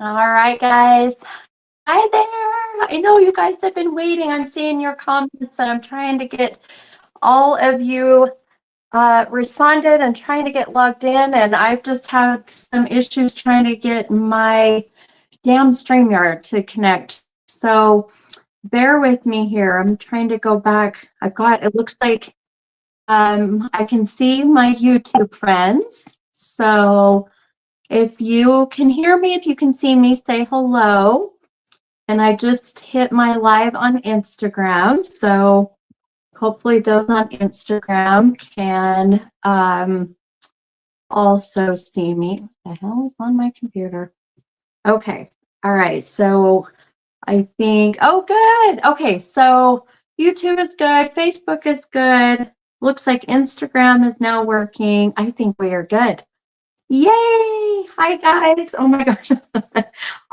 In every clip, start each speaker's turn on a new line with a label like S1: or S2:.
S1: All right, guys. Hi there. I know you guys have been waiting. I'm seeing your comments and I'm trying to get all of you responded and trying to get logged in. And I've just had some issues trying to get my damn StreamYard to connect. So bear with me here. I'm trying to go back. It looks like I can see my YouTube friends. So if you can hear me, if you can see me, say hello. And I just hit my live on Instagram. So hopefully those on Instagram can also see me. What the hell is on my computer? Okay. All right. So I think, oh, good. Okay. So YouTube is good. Facebook is good. Looks like Instagram is now working. I think we are good. Yay! Hi, guys. Oh my gosh.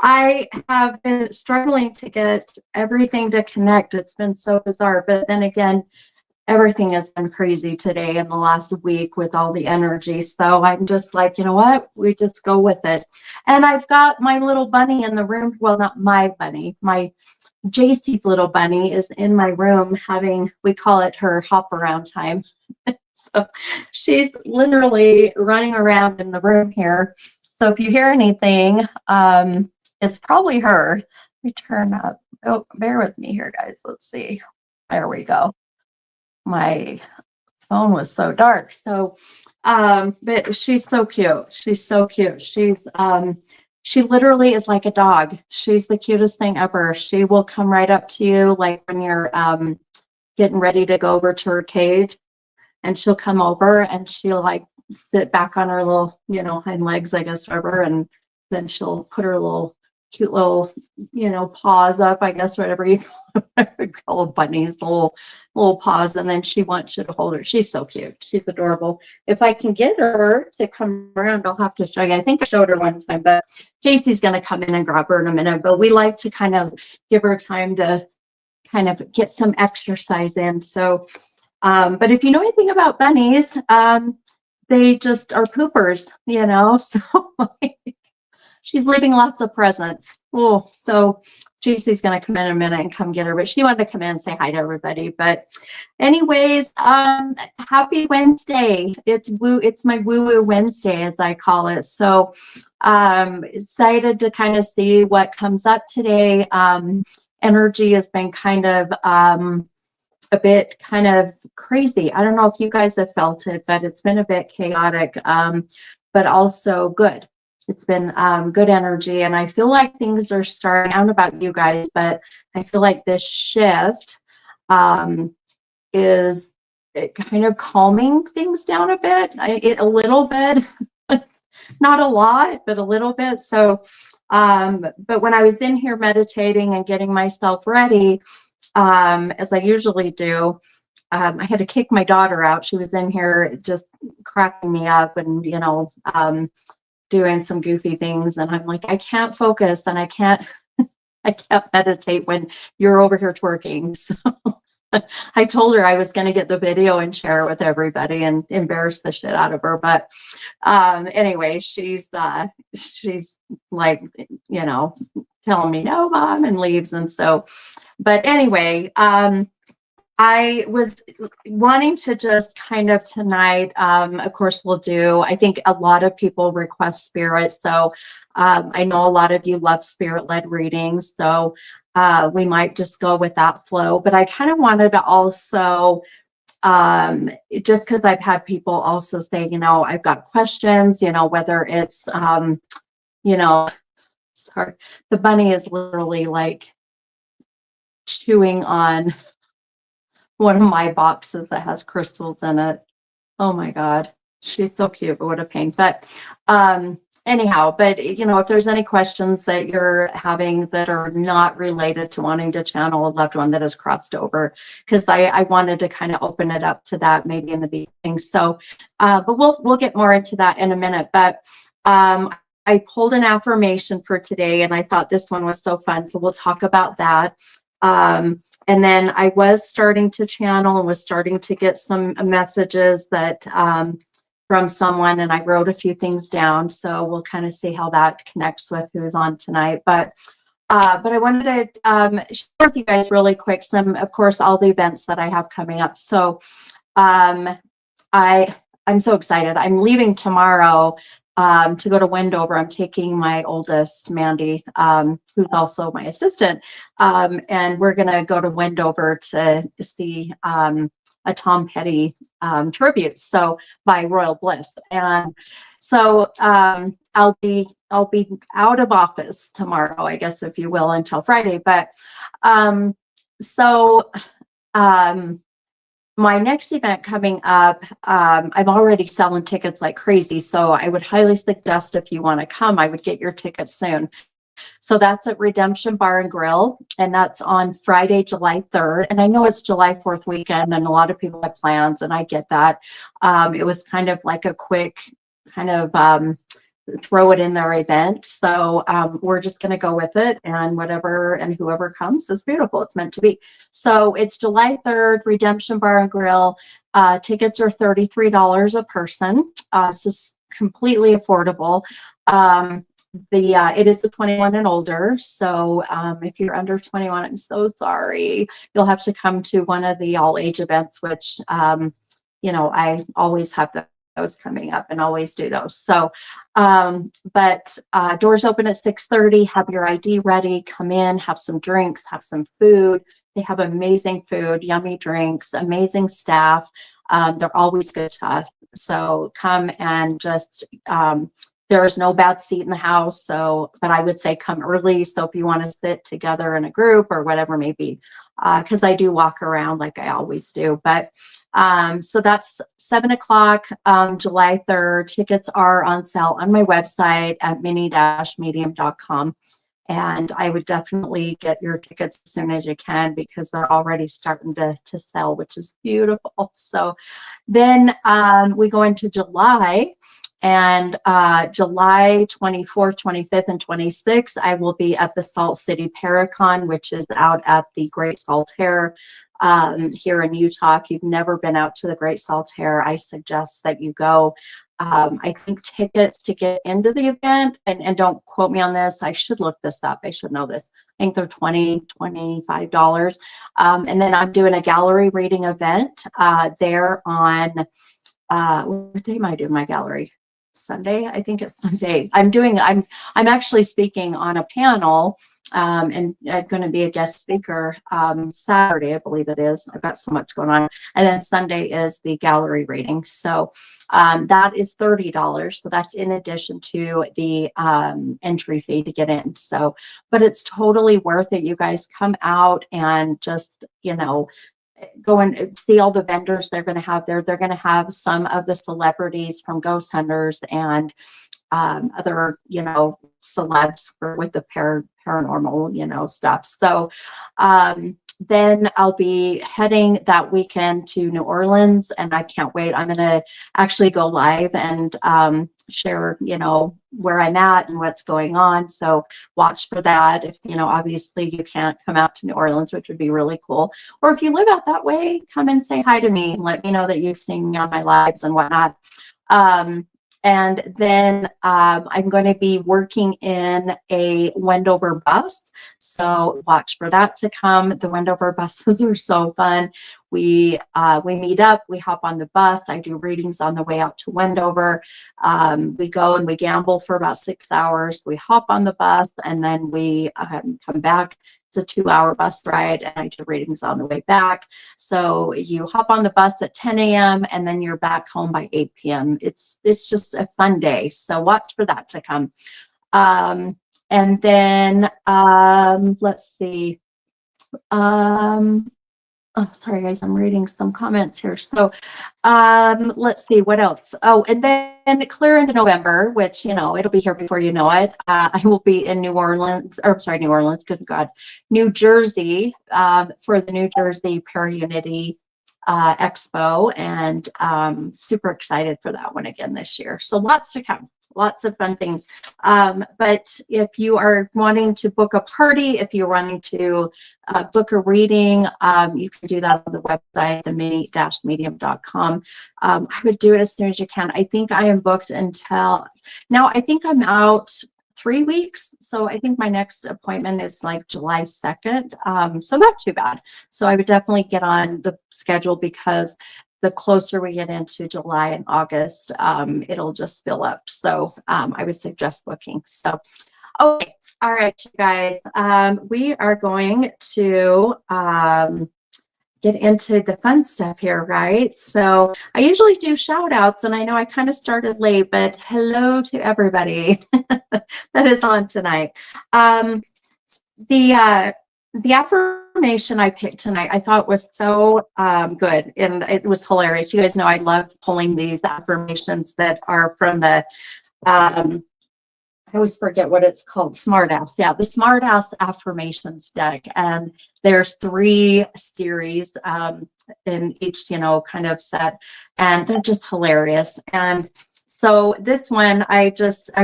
S1: I have been struggling to get everything to connect. It's been so bizarre. But then again, everything has been crazy today in the last week with all the energy. So I'm just like, you know what? We just go with it. And I've got my little bunny in the room. Well, not my bunny. My JC's little bunny is in my room having, we call it her hop around time. So she's literally running around in the room here. So if you hear anything, it's probably her. Let me turn up. Oh, bear with me here, guys. Let's see. There we go. My phone was so dark. So, but she's so cute. She's so cute. She literally is like a dog. She's the cutest thing ever. She will come right up to you, like when you're getting ready to go over to her cage. And she'll come over and she'll like sit back on her little, hind legs, I guess, whatever. And then she'll put her little cute little, paws up, I guess, whatever you call bunnies, little paws. And then she wants you to hold her. She's so cute. She's adorable. If I can get her to come around, I'll have to show you. I think I showed her one time, but JC's going to come in and grab her in a minute. But we like to kind of give her time to kind of get some exercise in. So, but if you know anything about bunnies, they just are poopers, so she's leaving lots of presents. Oh, so JC's going to come in a minute and come get her, but she wanted to come in and say hi to everybody. But anyways, happy Wednesday. It's my woo-woo Wednesday, as I call it. So excited to kind of see what comes up today. Energy has been kind of a bit kind of crazy. I don't know if you guys have felt it, but it's been a bit chaotic, but also good. It's been good energy. And I feel like things are starting, I don't know about you guys, but I feel like this shift is kind of calming things down a bit, a little bit, not a lot, but a little bit. So, but when I was in here meditating and getting myself ready, as I usually do, I had to kick my daughter out. She was in here just cracking me up and, doing some goofy things. And I'm like, I can't focus and I can't meditate when you're over here twerking. So I told her I was going to get the video and share it with everybody and embarrass the shit out of her. But anyway, she's like, telling me, no, Mom, and leaves. And so, but anyway, I was wanting to just kind of tonight, of course, I think a lot of people request spirit. So I know a lot of you love spirit-led readings. So we might just go with that flow. But I kind of wanted to also, just because I've had people also say, I've got questions, whether it's, sorry, the bunny is literally like chewing on one of my boxes that has crystals in it. Oh my God. She's so cute, but what a pain. But anyhow, but if there's any questions that you're having that are not related to wanting to channel a loved one that has crossed over, because I wanted to kind of open it up to that maybe in the beginning. So, but we'll get more into that in a minute. But I pulled an affirmation for today and I thought this one was so fun. So we'll talk about that. And then I was starting to channel and was starting to get some messages that from someone, and I wrote a few things down. So we'll kind of see how that connects with who's on tonight. But I wanted to share with you guys really quick some, of course, all the events that I have coming up. So I'm so excited. I'm leaving tomorrow to go to Wendover. I'm taking my oldest, Mandy, who's also my assistant, and we're going to go to Wendover to see a Tom Petty tribute, so by Royal Bliss. And so I'll be out of office tomorrow, I guess, if you will, until Friday. But my next event coming up, I'm already selling tickets like crazy. So I would highly suggest, if you want to come, I would get your tickets soon. So that's at Redemption Bar and Grill, and that's on Friday, July 3rd. And I know it's July 4th weekend, and a lot of people have plans, and I get that. It was kind of like a quick kind of throw it in their event. So we're just going to go with it, and whatever and whoever comes is beautiful. It's meant to be. So it's July 3rd, Redemption Bar and Grill. Tickets are $33 a person. So it's completely affordable. It is the 21 and older. So if you're under 21, I'm so sorry. You'll have to come to one of the all age events, which, I always have those coming up and always do those. So, but doors open at 6:30. Have your ID ready. Come in, have some drinks, have some food. They have amazing food, yummy drinks, amazing staff. They're always good to us. So come and just, there is no bad seat in the house. So, but I would say come early. So if you want to sit together in a group or whatever it may be, because I do walk around like I always do. But so that's 7 o'clock, July 3rd. Tickets are on sale on my website at mini-medium.com. And I would definitely get your tickets as soon as you can, because they're already starting to sell, which is beautiful. So then we go into July. And July 24th, 25th, and 26th, I will be at the Salt City Paracon, which is out at the Great Salt Air here in Utah. If you've never been out to the Great Salt Air, I suggest that you go. I think tickets to get into the event, and don't quote me on this, I should look this up, I should know this. I think they're $20, $25. And then I'm doing a gallery reading event there on, what day am I doing my gallery? Sunday, I think it's Sunday. I'm actually speaking on a panel and I'm going to be a guest speaker Saturday, I believe it is. I've got so much going on. And then Sunday is the gallery reading. So that is $30. So that's in addition to the entry fee to get in. So, but it's totally worth it. You guys come out and just, go and see all the vendors they're going to have there. They're going to have some of the celebrities from Ghost Hunters and other, celebs with the paranormal, stuff. So then I'll be heading that weekend to New Orleans, and I can't wait. I'm going to actually go live and share, where I'm at and what's going on. So watch for that. If, obviously you can't come out to New Orleans, which would be really cool. Or if you live out that way, come and say hi to me and let me know that you've seen me on my lives and whatnot. And then I'm going to be working in a Wendover bus. So watch for that to come. The Wendover buses are so fun. We meet up, we hop on the bus. I do readings on the way out to Wendover. We go and we gamble for about 6 hours. We hop on the bus, and then we come back. It's a 2-hour bus ride, and I do readings on the way back. So you hop on the bus at 10 a.m. and then you're back home by 8 p.m. It's just a fun day. So watch for that to come. And then let's see. Oh, sorry, guys, I'm reading some comments here. So let's see what else. Oh, and then clear into November, which, it'll be here before you know it. I will be in New Orleans, good God, New Jersey for the New Jersey Para-Unity Expo, and super excited for that one again this year. So lots to come. lots of fun things. But if you are wanting to book a party, if you're wanting to book a reading, you can do that on the website, the mini-medium.com. I would do it as soon as you can. I think I am booked until now. I think I'm out 3 weeks. So I think my next appointment is like July 2nd. So not too bad. So I would definitely get on the schedule, because the closer we get into July and August, it'll just fill up. So I would suggest booking. So, okay. All right, you guys, we are going to get into the fun stuff here, right? So I usually do shout outs, and I know I kind of started late, but hello to everybody that is on tonight. The affirmation I picked tonight, I thought was so good, and it was hilarious. You guys know I love pulling these affirmations that are from the I always forget what it's called. Smartass. Yeah, the Smartass affirmations deck. And there's 3 series in each, kind of set. And they're just hilarious. And so this one, I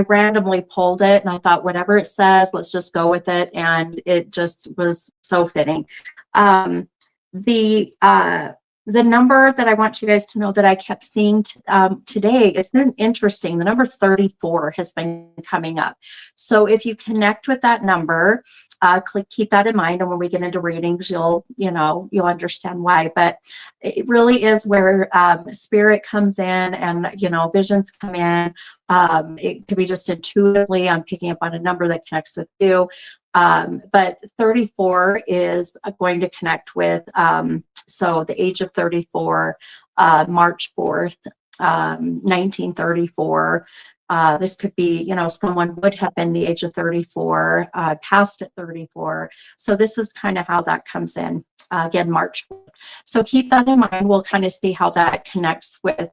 S1: randomly pulled it, and I thought, whatever it says, let's just go with it. And it just was so fitting. The number that I want you guys to know that I kept seeing today, it's been interesting. The number 34 has been coming up. So if you connect with that number, keep that in mind. And when we get into readings, you'll understand why. But it really is where spirit comes in, and, visions come in. It could be just intuitively, I'm picking up on a number that connects with you. But 34 is going to connect with, so the age of 34, March 4th, 1934. This could be, someone would have been the age of 34, passed at 34. So this is kind of how that comes in, again, March 4th. So keep that in mind. We'll kind of see how that connects with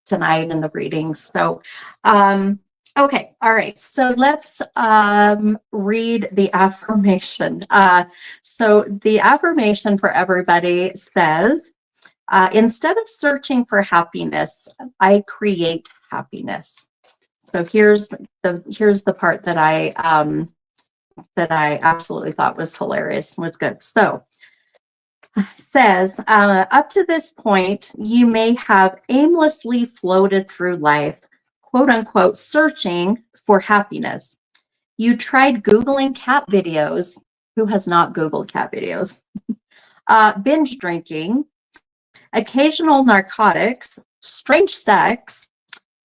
S1: tonight in the readings. So, okay, all right. So let's read the affirmation. So the affirmation for everybody says, instead of searching for happiness, I create happiness. So here's the part that I absolutely thought was hilarious and was good. So says, up to this point, you may have aimlessly floated through life, quote unquote, searching for happiness. You tried Googling cat videos. Who has not Googled cat videos? Binge drinking, occasional narcotics, strange sex,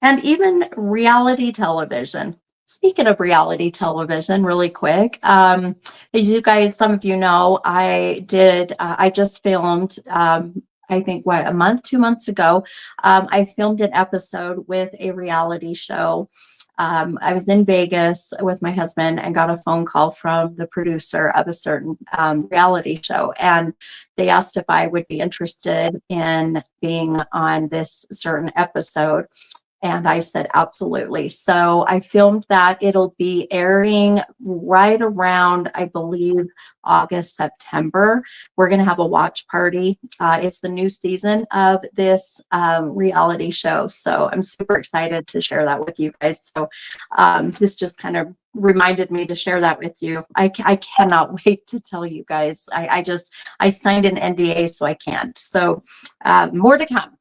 S1: and even reality television. Speaking of reality television, really quick, as you guys, some of you know, I just filmed, I think, a month, 2 months ago, I filmed an episode with a reality show. I was in Vegas with my husband and got a phone call from the producer of a certain reality show. And they asked if I would be interested in being on this certain episode. And I said, absolutely. So I filmed that. It'll be airing right around, I believe, August, September. We're going to have a watch party. It's the new season of this reality show. So I'm super excited to share that with you guys. So this just kind of reminded me to share that with you. I cannot wait to tell you guys. I signed an NDA, so I can't. So more to come.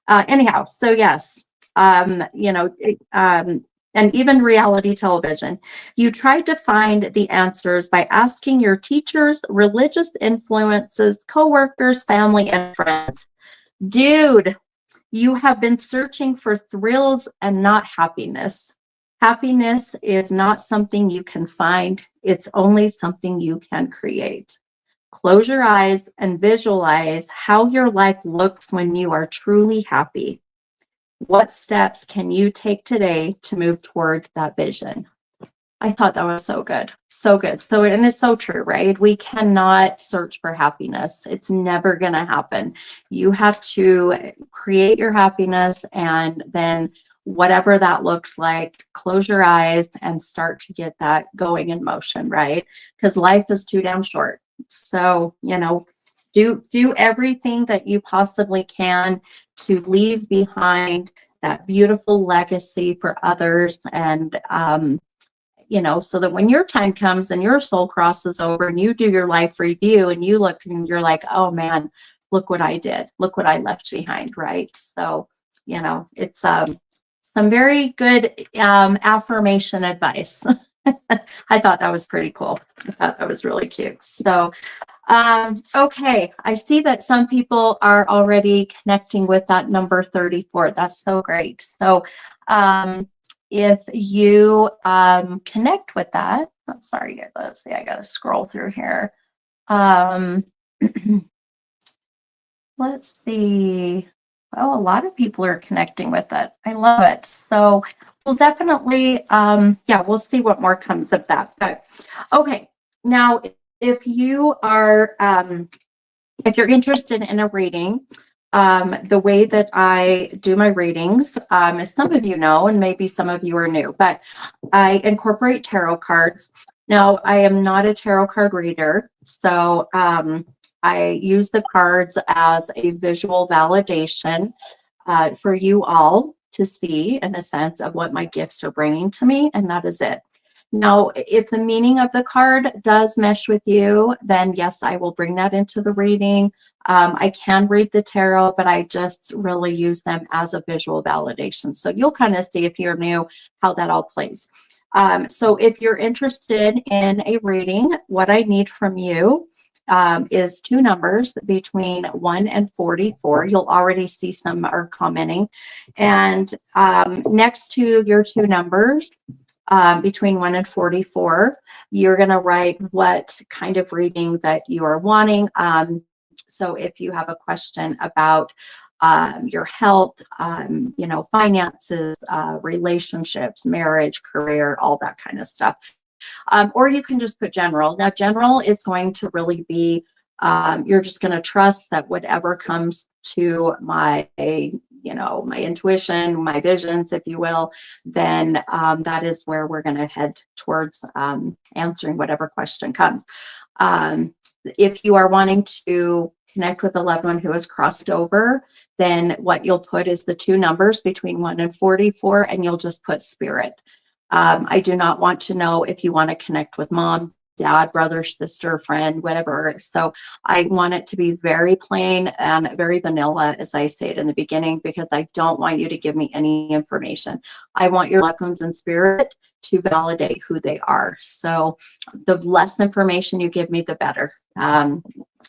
S1: Anyhow, so yes. And even reality television. You tried to find the answers by asking your teachers, religious influences, coworkers, family, and friends. Dude, you have been searching for thrills and not happiness. Happiness is not something you can find. It's only something you can create. Close your eyes and visualize how your life looks when you are truly happy. What steps can you take today to move toward that vision? I thought that was so good. So good. So, and it's so true, right? We cannot search for happiness. It's never going to happen. You have to create your happiness, and then whatever that looks like, close your eyes and start to get that going in motion, right? Because life is too damn short. So, do everything that you possibly can to leave behind that beautiful legacy for others. And, you know, so that when your time comes and your soul crosses over and you do your life review and you look and you're like, oh man, look what I did. Look what I left behind. Right. So, you know, it's some very good affirmation advice. I thought that was pretty cool. I thought that was really cute. So, okay, I see that some people are already connecting with that number 34. That's so great. So, if you connect with that, I'm sorry, let's see, I got to scroll through here. Let's see. Well, a lot of people are connecting with it. I love it. So we'll definitely, yeah, we'll see what more comes of that. But okay, now if you are, if you're interested in a reading, the way that I do my readings, as some of you know, and maybe some of you are new, but I incorporate tarot cards. Now, I am not a tarot card reader, so I use the cards as a visual validation for you all to see, in a sense, of what my gifts are bringing to me, and that is it. Now, if the meaning of the card does mesh with you, then yes, I will bring that into the reading. I can read the tarot, but I just really use them as a visual validation. So you'll kind of see, if you're new, how that all plays. So if you're interested in a reading, what I need from you is 2 numbers between 1 and 44. You'll already see some are commenting. And next to your 2 numbers, between 1 and 44, you're going to write what kind of reading that you are wanting. So if you have a question about your health, you know, finances, relationships, marriage, career, all that kind of stuff. Or you can just put general. Now, general is going to really be, you're just going to trust that whatever comes to my, you know, my intuition, my visions, if you will, then that is where we're going to head towards answering whatever question comes. If you are wanting to connect with a loved one who has crossed over, then what you'll put is the 2 numbers between 1 and 44, and you'll just put spirit. I do not want to know if you want to connect with mom, dad, brother, sister, friend, whatever. So I want it to be very plain and very vanilla, as I said in the beginning, because I don't want you to give me any information. I want your loved ones in spirit to validate who they are. So the less information you give me, the better.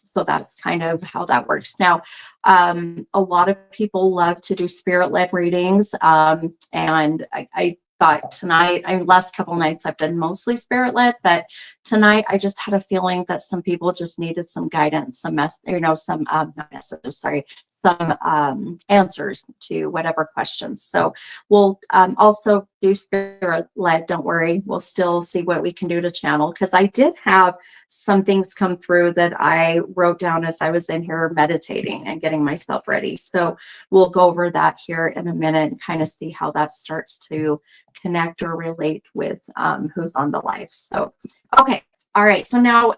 S1: So that's kind of how that works. Now, a lot of people love to do spirit-led readings, and I thought tonight, last couple nights I've done mostly spirit-led, but tonight I just had a feeling that some people just needed some guidance, some not messages, sorry, some answers to whatever questions. So we'll also do spirit-led, don't worry, we'll still see what we can do to channel, because I did have some things come through that I wrote down as I was in here meditating and getting myself ready. So we'll go over that here in a minute and kind of see how that starts to connect or relate with who's on the live. So, okay. All right. So now,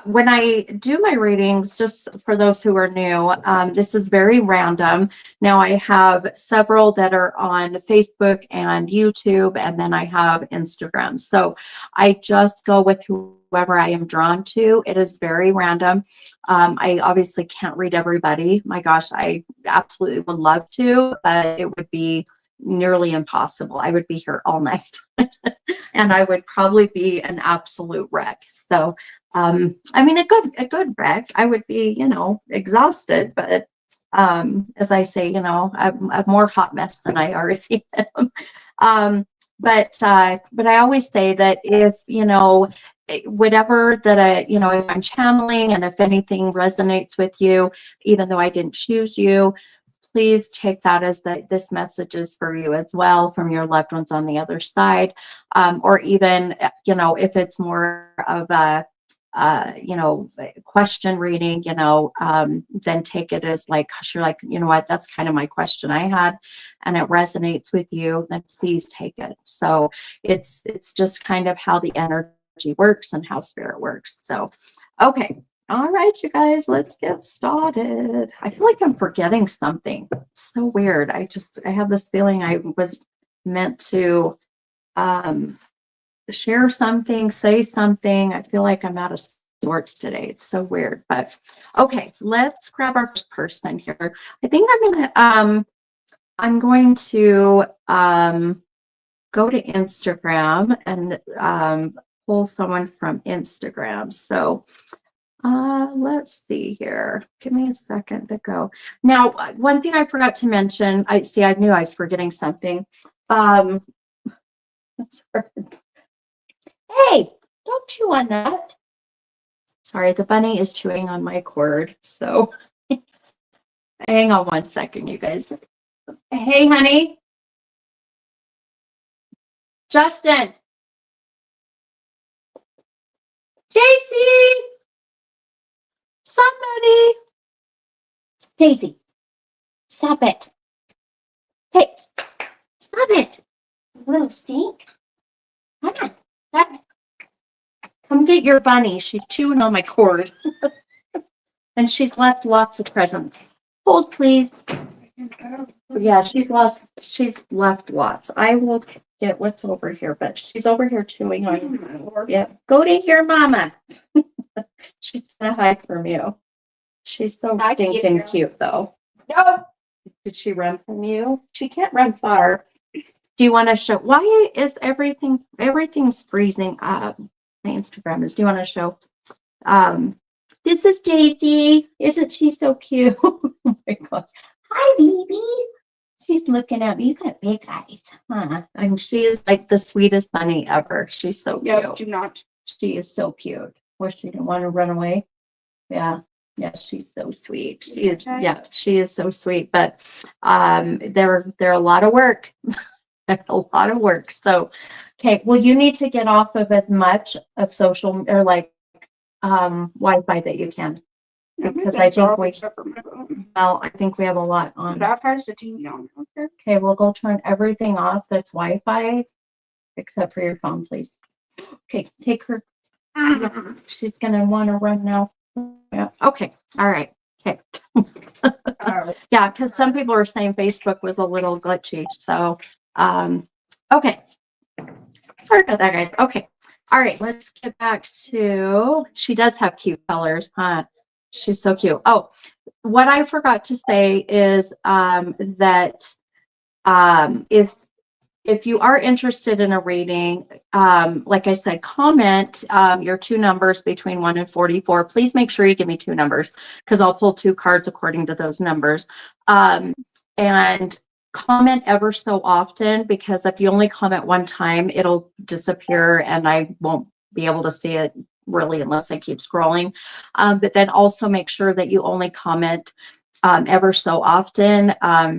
S1: when I do my readings, just for those who are new, this is very random. Now I have several that are on Facebook and YouTube, and then I have Instagram. So I just go with whoever I am drawn to. It is very random. I obviously can't read everybody. My gosh, I absolutely would love to, but it would be nearly impossible. I would be here all night and I would probably be an absolute wreck. So, I mean, a good wreck. I would be, you know, exhausted, but, as I say, you know, I'm a more hot mess than I already am. But I always say that if, you know, whatever that if I'm channeling and if anything resonates with you, even though I didn't choose you, please take that as that this message is for you as well, from your loved ones on the other side. Or even, you know, if it's more of a, question reading, then take it as like, you're like, you know what, that's kind of my question I had, and it resonates with you, then please take it. So it's just kind of how the energy works and how spirit works. So, okay. All right, you guys, let's get started. I feel like I'm forgetting something. It's so weird. I have this feeling I was meant to share something, say something. I feel like I'm out of sorts today. It's so weird. But okay, let's grab our first person here. I think I'm going to go to Instagram and pull someone from Instagram. So let's see here. Give me a second to go. Now, one thing I forgot to mention, I knew I was forgetting something. Sorry. Hey, don't chew on that. Sorry, the bunny is chewing on my cord. So hang on one second, you guys. Hey, honey. Justin. Daisy. Somebody. Daisy. Stop it. Hey, stop it. Little stink. Come on. Stop it. Come get your bunny. She's chewing on my cord. And she's left lots of presents. Hold, please. Yeah, she's left lots. I will get what's over here, but she's over here chewing on. Yeah, go to your mama. She's gonna hide from you. She's so stinking cute, though. No. Did she run from you? She can't run far. Do you want to show? Why is everything's freezing up? My Instagram is. Do you want to show? This is Daisy. Isn't she so cute? Oh my gosh. Hi, baby. She's looking at me. You got big eyes, huh? And she is like the sweetest bunny ever. She's so cute.
S2: Yeah, do not.
S1: She is so cute. Wish she didn't want to run away. Yeah. Yeah, she's so sweet. She is so sweet. But they're a lot of work. A lot of work. So, okay. Well, you need to get off of as much of social or like Wi-Fi that you can. Because I think we have a lot on.
S2: That has the TV on.
S1: Okay, we'll go turn everything off that's Wi-Fi, except for your phone, please. Okay, take her. She's gonna want to run now. Yeah. Okay. All right. Okay. Yeah, because some people are saying Facebook was a little glitchy. So, okay. Sorry about that, guys. Okay. All right. Let's get back to. She does have cute colors, huh? She's so cute. Oh, what I forgot to say is that if you are interested in a reading, like I said, comment your 2 numbers between 1 and 44. Please make sure you give me 2 numbers because I'll pull 2 cards according to those numbers. And comment ever so often, because if you only comment one time, it'll disappear and I won't be able to see it really unless I keep scrolling. But then also make sure that you only comment ever so often.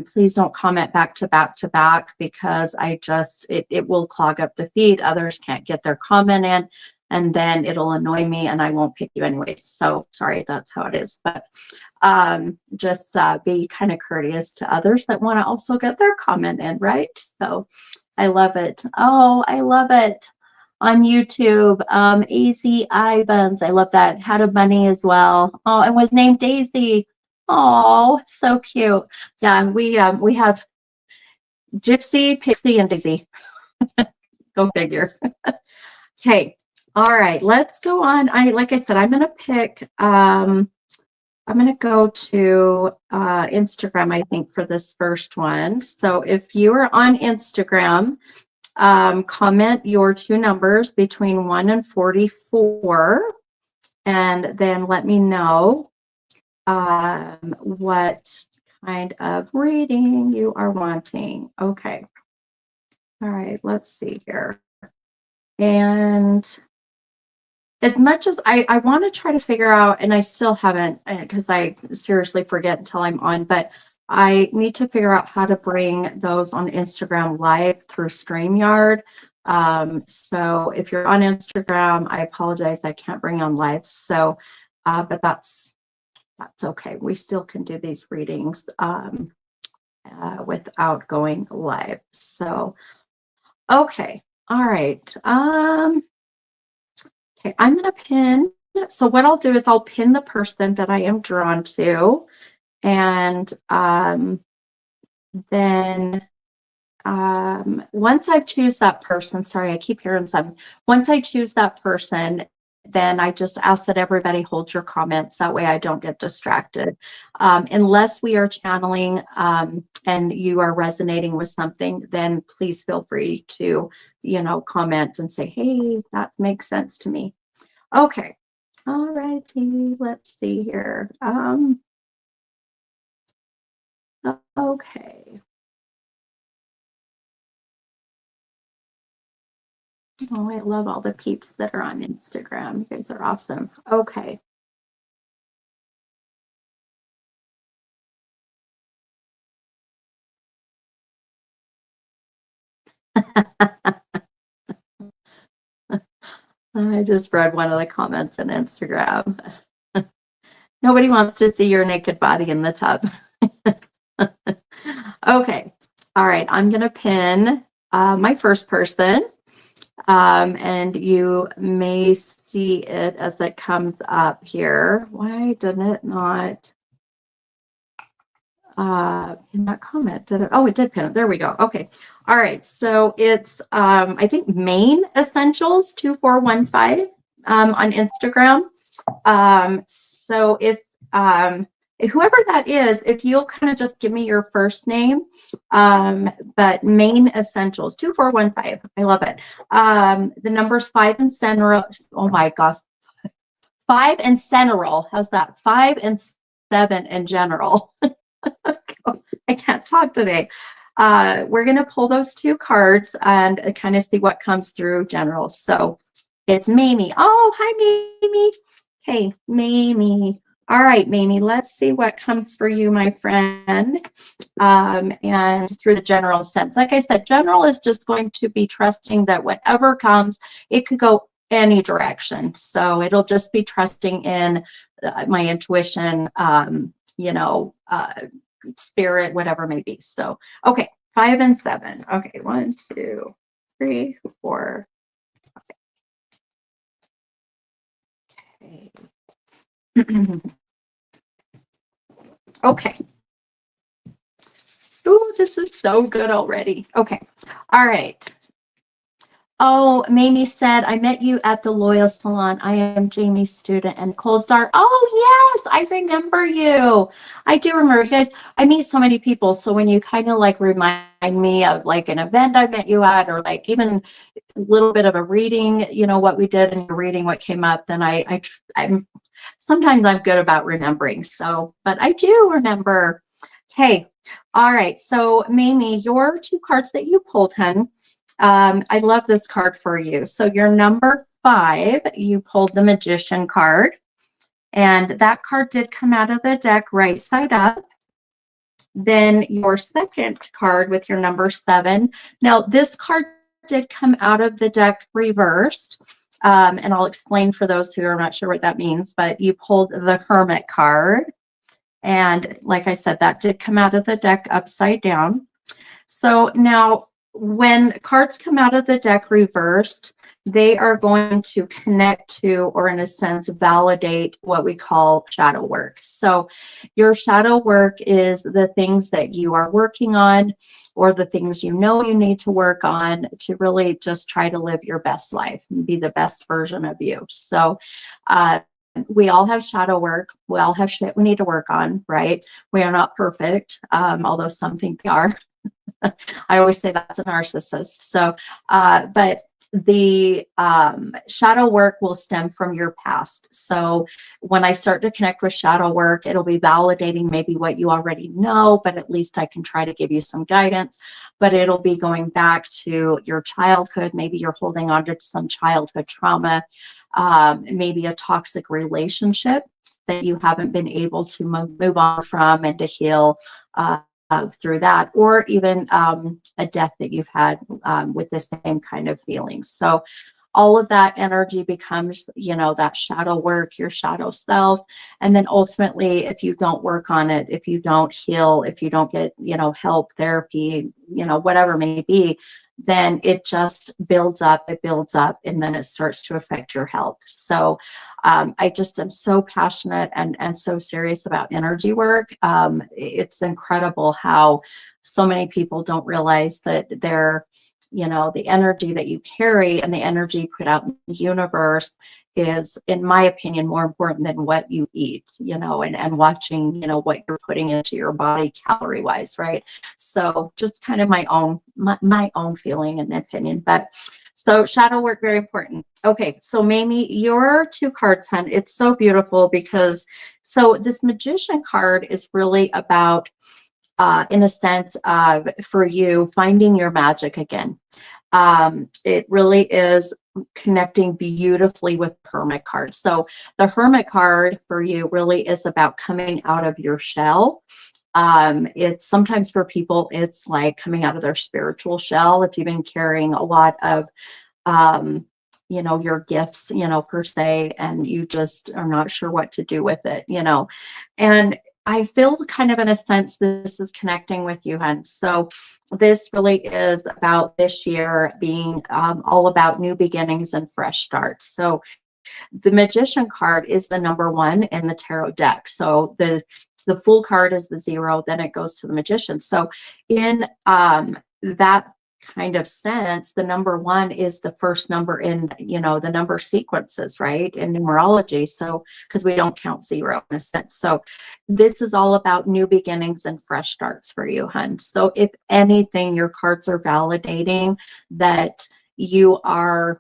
S1: Please don't comment back to back to back, because it will clog up the feed. Others can't get their comment in, and then it'll annoy me and I won't pick you anyways. So sorry, that's how it is. But just be kind of courteous to others that want to also get their comment in, right? So I love it. Oh, I love it. On YouTube, AZ Ivans. I love that. Had a bunny as well. Oh, and was named Daisy. Oh, so cute. Yeah, we have Gypsy, Pixie, and Daisy. Go figure. Okay. All right. Let's go on. Like I said, I'm gonna pick. I'm gonna go to Instagram, I think, for this first one. So if you are on Instagram, comment your 2 numbers between 1 and 44, and then let me know what kind of reading you are wanting. Okay. All right, let's see here. And as much as I want to try to figure out, and I still haven't, because I seriously forget until I'm on, but I need to figure out how to bring those on Instagram live through StreamYard. So if you're on Instagram, I apologize, I can't bring on live. So, but that's okay. We still can do these readings without going live. So, okay. All right. Okay, I'm going to pin So what I'll do is I'll pin the person that I am drawn to, and then once I choose that person, sorry, I keep hearing something. Once I choose that person, then I just ask that everybody hold your comments. That way I don't get distracted. Unless we are channeling and you are resonating with something, then please feel free to, comment and say, hey, that makes sense to me. Okay. All righty. Let's see here. Okay. Oh, I love all the peeps that are on Instagram. You guys are awesome. Okay. I just read one of the comments on Instagram. Nobody wants to see your naked body in the tub. Okay. All right. I'm going to pin my first person. And you may see it as it comes up here. Why didn't it not in that comment? Did it? Oh, it did pin it. There we go. Okay. All right. So it's I think Main Essentials 2415 on Instagram. So if whoever that is, if you'll kind of just give me your first name, but Main Essentials 2415. I love it. The numbers 5 and Central. Oh my gosh. 5 and Central. How's that? 5 and 7 in general. I can't talk today. We're going to pull those two cards and kind of see what comes through general. So it's Mamie. Oh, hi, Mamie. Okay, Mamie. All right, Mamie, let's see what comes for you, my friend. And through the general sense. Like I said, general is just going to be trusting that whatever comes, it could go any direction. So it'll just be trusting in my intuition, spirit, whatever it may be. So, okay, 5 and 7. Okay, 1, 2, 3, 4. Okay. Okay. Oh, this is so good already. Okay. All right. Oh, Mamie said, I met you at the Loyal Salon. I am Jamie's student and Cole's Star. Oh, yes, I remember you. I do remember you guys. I meet so many people. So when you kind of like remind me of like an event I met you at, or like even a little bit of a reading, what we did and reading what came up, then I'm sometimes I'm good about remembering. So, but I do remember. Okay. All right. So Mamie, your two cards that you pulled, hun. I love this card for you. So your number 5, you pulled the Magician card, and that card did come out of the deck right side up. Then your second card with your number 7. Now this card did come out of the deck reversed, and I'll explain for those who are not sure what that means, but you pulled the Hermit card. And like I said, that did come out of the deck upside down. So now when cards come out of the deck reversed, they are going to connect to, or in a sense, validate what we call shadow work. So your shadow work is the things that you are working on, or the things you know you need to work on to really just try to live your best life and be the best version of you. So we all have shadow work. We all have shit we need to work on, right? We are not perfect, although some think they are. I always say that's a narcissist. So, but the shadow work will stem from your past. So when I start to connect with shadow work, it'll be validating maybe what you already know, but at least I can try to give you some guidance. But it'll be going back to your childhood. Maybe you're holding on to some childhood trauma, maybe a toxic relationship that you haven't been able to move on from and to heal through that, or even a death that you've had with the same kind of feelings. So all of that energy becomes, you know, that shadow work, your shadow self. And then ultimately, if you don't work on it, if you don't heal, if you don't get, you know, help, therapy, you know, whatever it may be, then it just builds up, it builds up, and then it starts to affect your health. So I just am so passionate and so serious about energy work. It's incredible how so many people don't realize that they're, you know, the energy that you carry and the energy put out in the universe is, in my opinion, more important than what you eat, you know, and watching, you know, what you're putting into your body calorie wise, right? So just kind of my own feeling and opinion. But so shadow work, very important. Okay, so Mamie, your 2 cards, hun, it's so beautiful because so this Magician card is really about in a sense of, for you, finding your magic again. It really is connecting beautifully with Hermit card. So the Hermit card for you really is about coming out of your shell. It's sometimes for people, it's like coming out of their spiritual shell. If you've been carrying a lot of, you know, your gifts, you know, per se, and you just are not sure what to do with it, you know, and I feel kind of in a sense this is connecting with you, hun. So this really is about this year being all about new beginnings and fresh starts. So the Magician card is the number 1 in the tarot deck. So the Fool card is the 0, then it goes to the Magician. So in that kind of sense, the number 1 is the first number in, you know, the number sequences, right, in numerology. So because we don't count 0 in a sense. So this is all about new beginnings and fresh starts for you, hun. So if anything, your cards are validating that you are,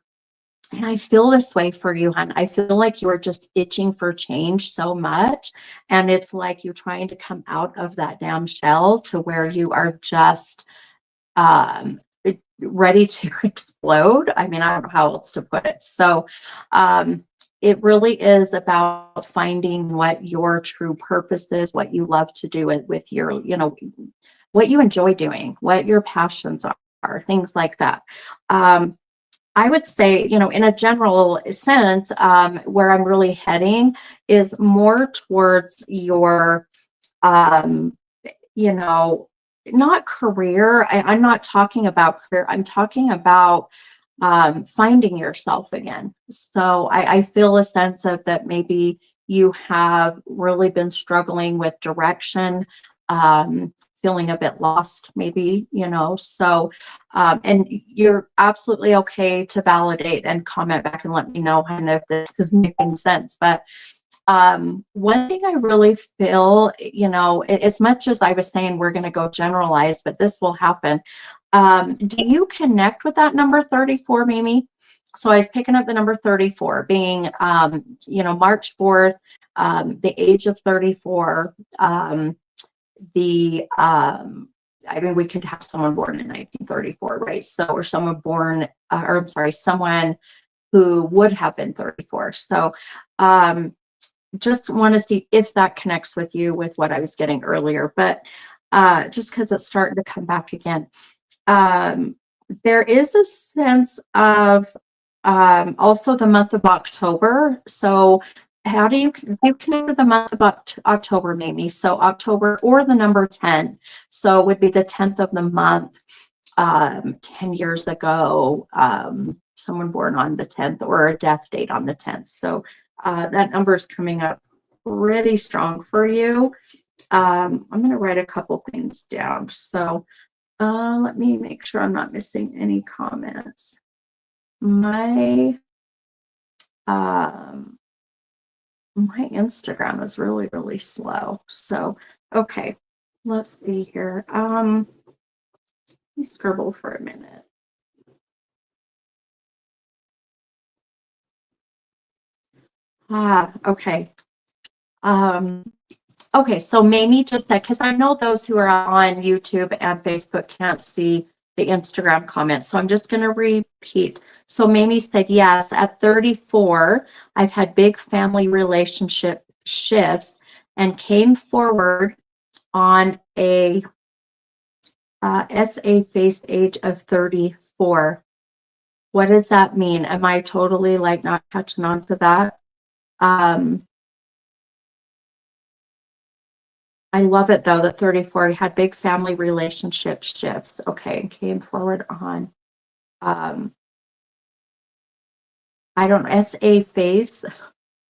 S1: and I feel this way for you, hun. I feel like you are just itching for change so much. And it's like you're trying to come out of that damn shell to where you are just ready to explode. I mean, I don't know how else to put it. So it really is about finding what your true purpose is, what you love to do with your, you know, what you enjoy doing, what your passions are, things like that. I would say, you know, in a general sense, where I'm really heading is more towards your, you know, not career. I'm not talking about career. I'm talking about finding yourself again. So I feel a sense of that maybe you have really been struggling with direction, feeling a bit lost, maybe, you know. So, and you're absolutely okay to validate and comment back and let me know kind of if this is making sense. But one thing I really feel, you know, as much as I was saying we're going to go generalized, but this will happen. Do you connect with that number 34, Mimi? So I was picking up the number 34 being, you know, March 4th, the age of 34, I mean, we could have someone born in 1934, right? So, or someone born, or I'm sorry, someone who would have been 34. So, just want to see if that connects with you with what I was getting earlier, but just because it's starting to come back again. There is a sense of also the month of October. So how do you connect with the month of October, maybe? So October or the number 10. So it would be the 10th of the month. 10 years ago, someone born on the 10th or a death date on the 10th. So that number is coming up pretty strong for you. I'm going to write a couple things down. So let me make sure I'm not missing any comments. My my Instagram is really, really slow. So, okay, let's see here. Let me scribble for a minute. Okay. Okay, so Mamie just said, because I know those who are on YouTube and Facebook can't see the Instagram comments, so I'm just going to repeat. So Mamie said, yes, at 34, I've had big family relationship shifts and came forward on a SA-based age of 34. What does that mean? Am I totally like not catching on to that? Um, I love it though that 34 had big family relationship shifts. Okay, came forward on I don't SA face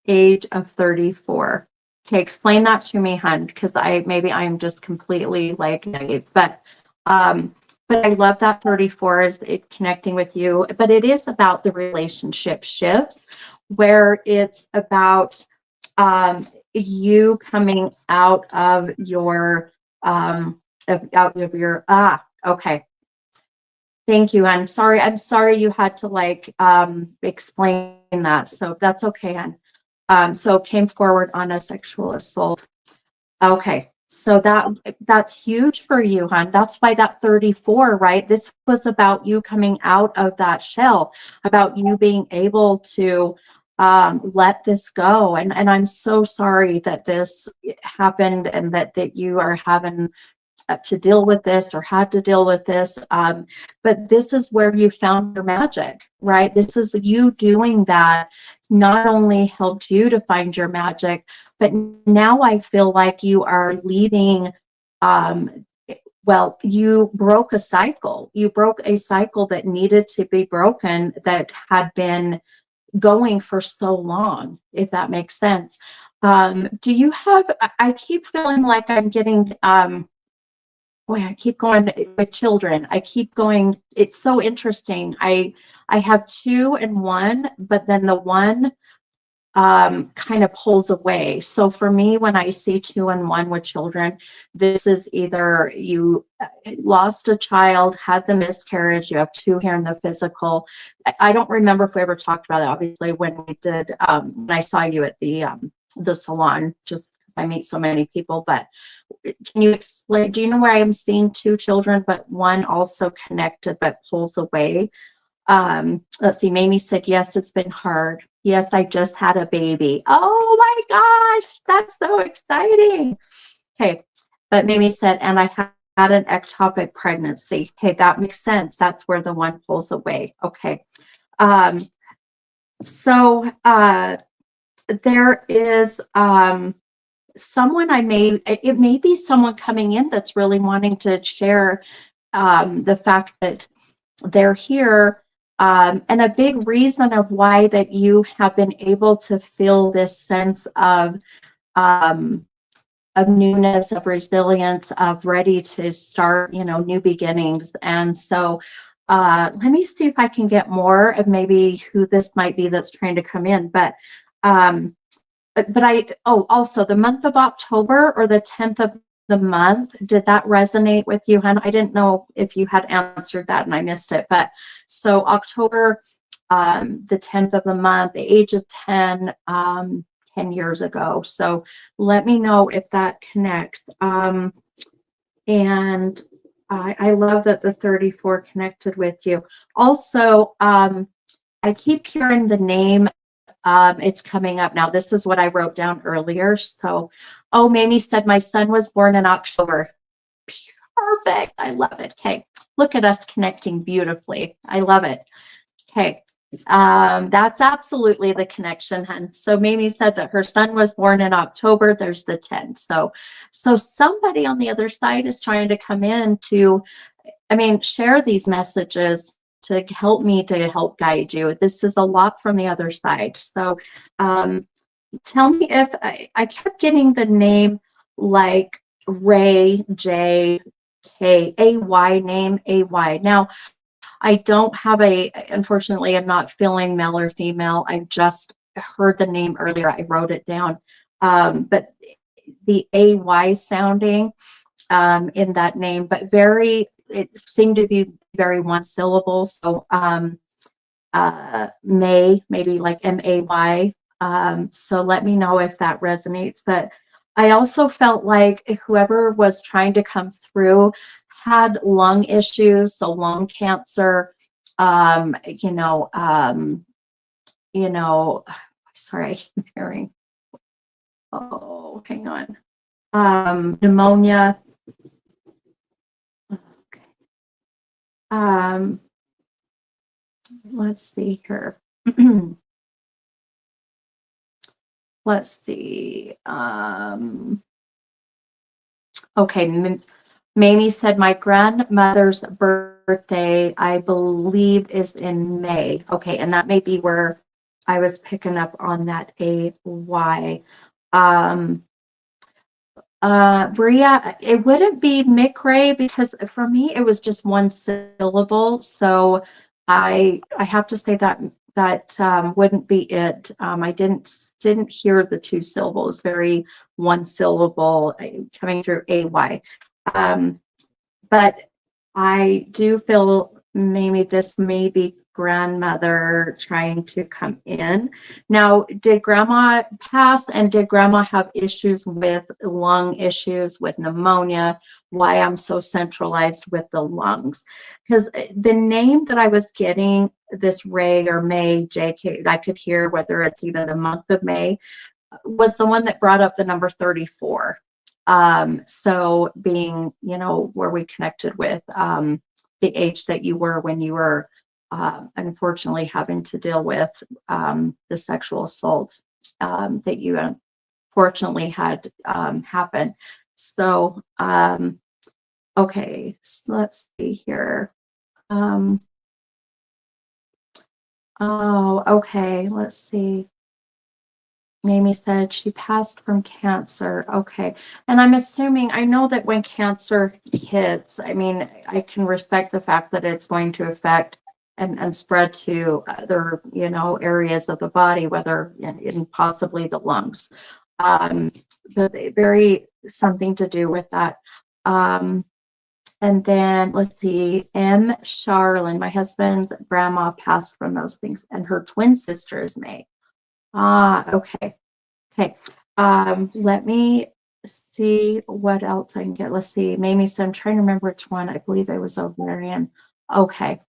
S1: age of 34. Okay, explain that to me, hun, because maybe I'm just completely like naive, but I love that 34 is it connecting with you, but it is about the relationship shifts where it's about you coming out of your okay. Thank you. I'm sorry. I'm sorry you had to like explain that. So that's okay, hon. So came forward on a sexual assault. Okay. So that's huge for you, hon. That's why that 34, right? This was about you coming out of that shell, about you being able to let this go. And I'm so sorry that this happened and that you are having to deal with this or had to deal with this. But this is where you found your magic, right? This is you doing that not only helped you to find your magic, but now I feel like you are leading. Well, you broke a cycle. You broke a cycle that needed to be broken that had been going for so long, if that makes sense. Do you have, I keep feeling like I'm getting, boy, I keep going with children. I keep going. It's so interesting. I have two and one, but then the one kind of pulls away. So for me, when I see two and one with children, this is either you lost a child, had the miscarriage, you have two here in the physical. I don't remember if we ever talked about it, obviously, when we did, when I saw you at the salon, just because I meet so many people, but can you explain, do you know where I am seeing two children, but one also connected but pulls away? Let's see, Mamie said, yes, it's been hard. Yes, I just had a baby. Oh my gosh, that's so exciting. Okay, but Mamie said, and I had an ectopic pregnancy. Okay, that makes sense. That's where the one pulls away. Okay. So there is someone it may be someone coming in that's really wanting to share the fact that they're here, and a big reason of why that you have been able to feel this sense of newness, of resilience, of ready to start, new beginnings. And so let me see if I can get more of maybe who this might be that's trying to come in. Also the month of October or the 10th of the month, did that resonate with you, hon? I didn't know if you had answered that and I missed it, but so October, the 10th of the month, the age of 10, 10 years ago. So let me know if that connects. And I love that the 34 connected with you. Also, I keep hearing the name. It's coming up now. This is what I wrote down earlier. So, oh, Mamie said my son was born in October. Perfect. I love it. Okay. Look at us connecting beautifully. I love it. Okay. That's absolutely the connection, hun. So Mamie said that her son was born in October. There's the 10. So somebody on the other side is trying to come in to, share these messages to help me to help guide you. This is a lot from the other side. So tell me if I kept getting the name like Ray, J, K, A-Y, name A-Y. Now, I don't have unfortunately, I'm not feeling male or female. I just heard the name earlier. I wrote it down. But the A-Y sounding in that name, but it seemed to be very one syllable. So maybe like M-A-Y. So let me know if that resonates. But I also felt like whoever was trying to come through had lung issues, so lung cancer, sorry, I keep hearing, oh, hang on, pneumonia. Okay. let's see here. Let's see. Okay, Mamie said my grandmother's birthday, I believe, is in May. Okay, and that may be where I was picking up on that AY. Bria, it wouldn't be McRae because for me it was just one syllable. So I have to say that wouldn't be it. I didn't hear the two syllables, very one syllable coming through AY. But I do feel maybe this may be grandmother trying to come in. Now, did grandma pass and did grandma have issues with lung issues, with pneumonia? Why I'm so centralized with the lungs? Because the name that I was getting, this Ray or May, JK, I could hear whether it's either the month of May, was the one that brought up the number 34. So being, where we connected with the age that you were when you were unfortunately having to deal with the sexual assault that you unfortunately had happen. So, okay, so let's see here. Oh, okay, let's see. Mamie said she passed from cancer. Okay. And I'm assuming, I know that when cancer hits, I mean, I can respect the fact that it's going to affect and spread to other, areas of the body, whether in possibly the lungs. But very something to do with that. And then let's see, M. Charlene, my husband's grandma passed from those things, and her twin sister is May. Okay. Okay. Let me see what else I can get. Let's see. Mamie said, I'm trying to remember which one. I believe it was ovarian. Okay.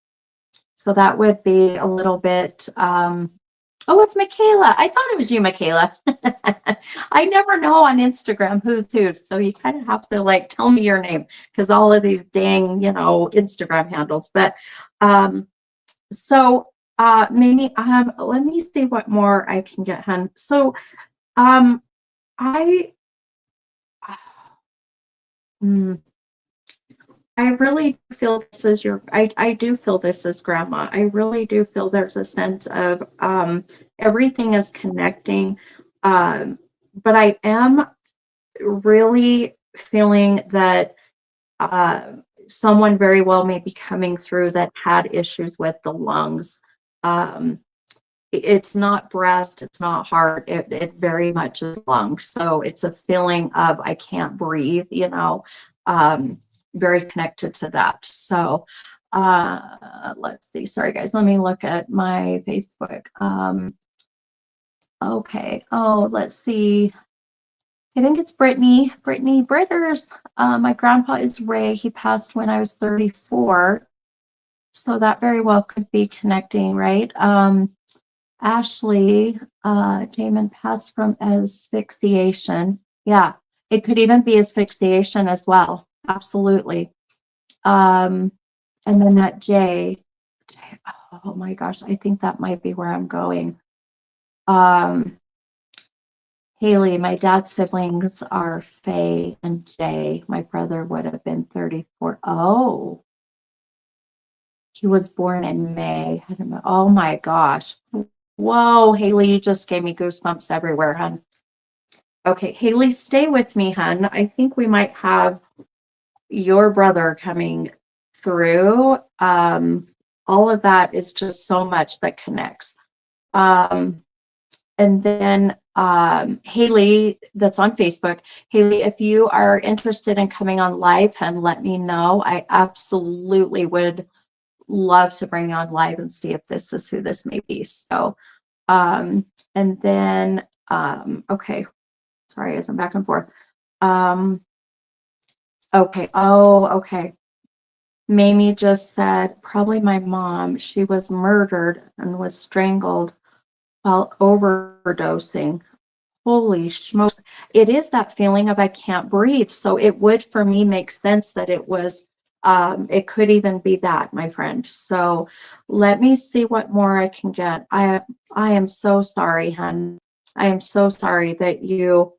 S1: So that would be a little bit, oh, it's Michaela. I thought it was you, Michaela. I never know on Instagram who's who. So you kind of have to tell me your name because all of these dang, Instagram handles. But, so, Mamie, let me see what more I can get, hun. So, I really feel this is I do feel this is grandma. I really do feel there's a sense of everything is connecting. But I am really feeling that someone very well may be coming through that had issues with the lungs. It's not breast, it's not heart, it very much is lungs. So it's a feeling of I can't breathe, very connected to that. So let's see. Sorry guys, let me look at my Facebook. Okay. Oh, let's see. I think it's Brittany Britters. My grandpa is Ray. He passed when I was 34. So that very well could be connecting, right? Ashley, Jamin passed from asphyxiation. Yeah, it could even be asphyxiation as well. Absolutely. And then that J, oh my gosh, I think that might be where I'm going. Haley, my dad's siblings are Faye and Jay. My brother would have been 34. Oh, he was born in May. Oh my gosh. Whoa, Haley, you just gave me goosebumps everywhere, hun. Okay, Haley, stay with me, hun. I think we might have your brother coming through. All of that is just so much that connects. And then Haley, that's on Facebook. Haley, if you are interested in coming on live, hun, let me know. I absolutely would love to bring you on live and see if this is who this may be. So, and then, okay, sorry, as I'm back and forth. Okay, oh, okay. Mamie just said, probably my mom. She was murdered and was strangled while overdosing. Holy smokes. It is that feeling of I can't breathe. So it would, for me, make sense that it was It could even be that, my friend. So let me see what more I can get. I am so sorry, hon. I am so sorry that you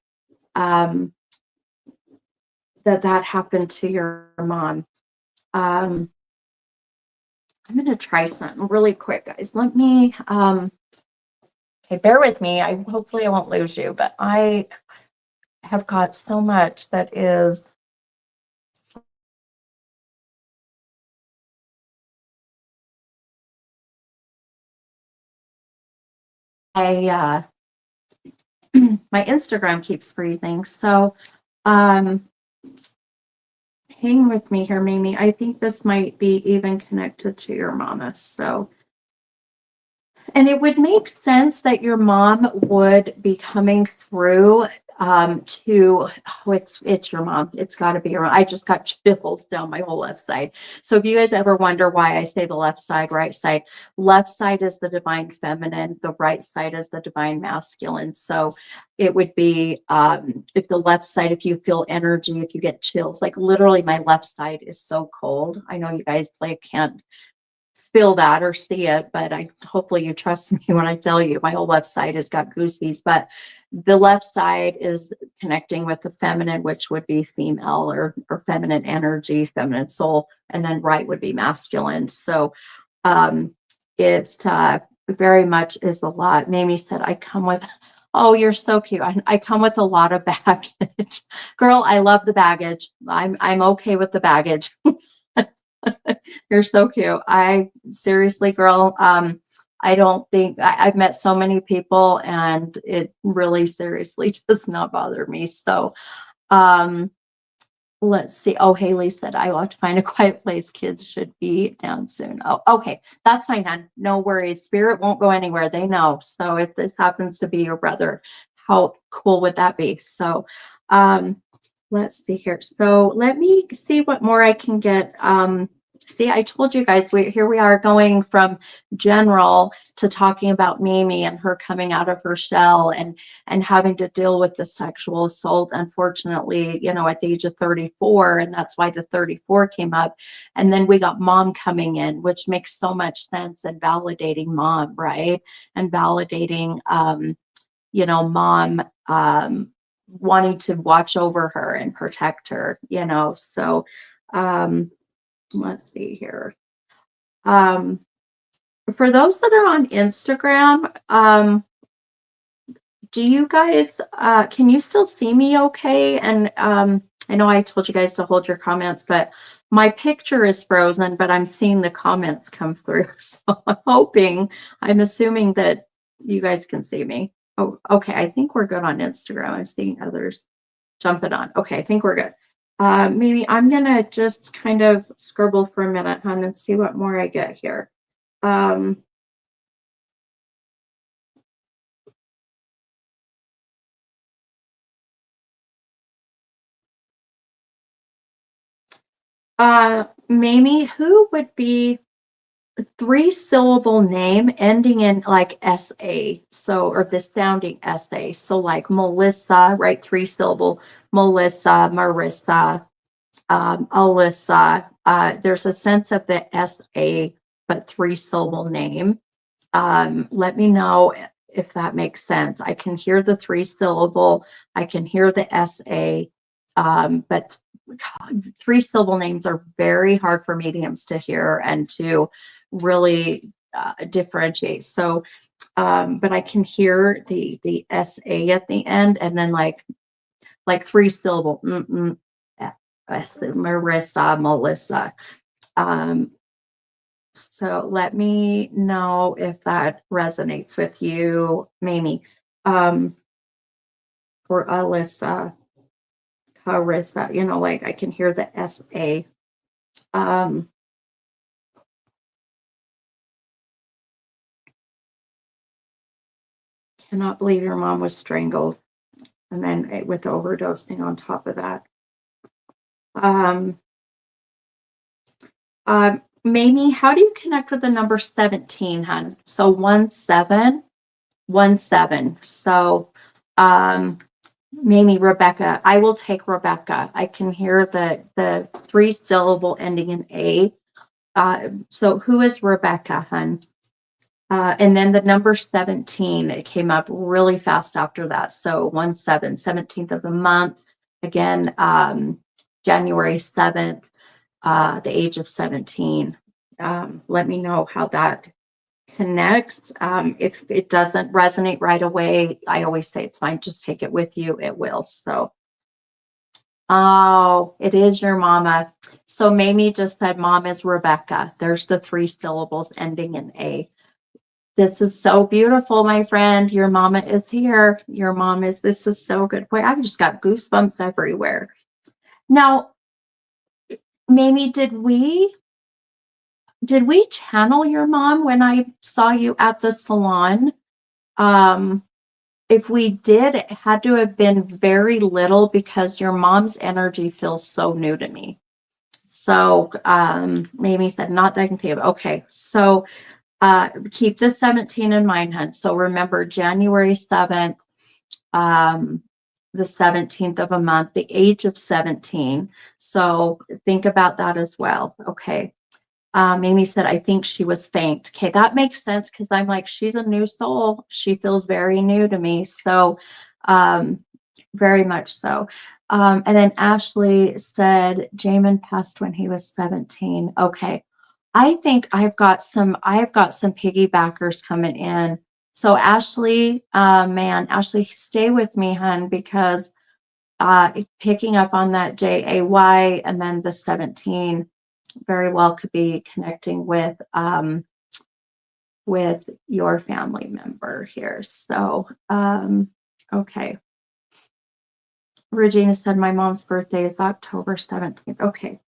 S1: that happened to your mom. I'm gonna try something really quick, guys. Let me okay, bear with me. Hopefully I won't lose you, but I have got so much that is my Instagram keeps freezing. So hang with me here, Mimi. I think this might be even connected to your mama. So, and it would make sense that your mom would be coming through to it's your mom. It's got to be your mom. I just got chills down my whole left side. So if you guys ever wonder why I say the left side, left side is the divine feminine, the right side is the divine masculine. So it would be if the left side, if you feel energy, if you get chills, like literally my left side is so cold. I know you guys like can't feel that or see it, but hopefully you trust me when I tell you my whole left side has got goosies. But the left side is connecting with the feminine, which would be female or feminine energy, feminine soul, and then right would be masculine. So it very much is a lot. Mamie said, I come with, oh, you're so cute. I come with a lot of baggage. Girl, I love the baggage. I'm okay with the baggage. You're so cute. I seriously, girl, I don't think I've met so many people and it really seriously does not bother me. So, let's see. Oh, Haley said, I will have to find a quiet place. Kids should be down soon. Oh, okay. That's fine, hon. No worries. Spirit won't go anywhere. They know. So if this happens to be your brother, how cool would that be? So, let's see here. So let me see what more I can get. See, I told you guys, here we are going from general to talking about Mimi and her coming out of her shell and having to deal with the sexual assault, unfortunately, you know, at the age of 34. And that's why the 34 came up. And then we got mom coming in, which makes so much sense, and validating mom, right? And validating, you know, mom, wanting to watch over her and protect her, you know. So let's see here. For those that are on Instagram, do you guys can you still see me okay? And I know I told you guys to hold your comments, but my picture is frozen, but I'm seeing the comments come through. So I'm assuming that you guys can see me. Oh, okay. I think we're good on Instagram. I'm seeing others jumping on. Okay, I think we're good. Maybe I'm gonna just kind of scribble for a minute, hon, and see what more I get here. Mamie, who would be a 3-syllable name ending in like SA, so, or the sounding SA, so like Melissa, right? 3-syllable, Melissa, Marissa, Alyssa. There's a sense of the SA, but 3-syllable name. Let me know if that makes sense. I can hear the 3-syllable, I can hear the SA, but 3-syllable names are very hard for mediums to hear and to really differentiate. So, but I can hear the SA at the end, and then like 3-syllable. Marissa, Melissa. So let me know if that resonates with you, Mamie. Or Alyssa, Carissa, you know, like I can hear the SA. Cannot believe your mom was strangled. And then with overdosing on top of that. Mamie, how do you connect with the number 17, hon? So 1717. So Mamie, Rebecca. I will take Rebecca. I can hear the 3-syllable ending in A. So who is Rebecca, hun? And then the number 17, it came up really fast after that. So 1/7, 17th of the month. Again, January 7th, the age of 17. Let me know how that connects. If it doesn't resonate right away, I always say it's fine. Just take it with you. It will. So, oh, it is your mama. So Mamie just said mom is Rebecca. There's the 3 syllables ending in A. This is so beautiful, my friend. Your mama is here. Your mom is, this is so good. Boy, I just got goosebumps everywhere. Now, Mamie, did we channel your mom when I saw you at the salon? If we did, it had to have been very little because your mom's energy feels so new to me. So, Mamie said, not that I can think of. Okay. So, keep the 17 in mind, hun. So remember January 7th, the 17th of a month, the age of 17. So think about that as well. Okay. Mamie said, I think she was faint. Okay, that makes sense because I'm like, she's a new soul. She feels very new to me. So very much so. And then Ashley said, Jamin passed when he was 17. Okay. I think I've got some piggybackers coming in. So Ashley, Ashley, stay with me, hun, because picking up on that JAY and then the 17 very well could be connecting with your family member here. So okay. Regina said my mom's birthday is October 17th. Okay.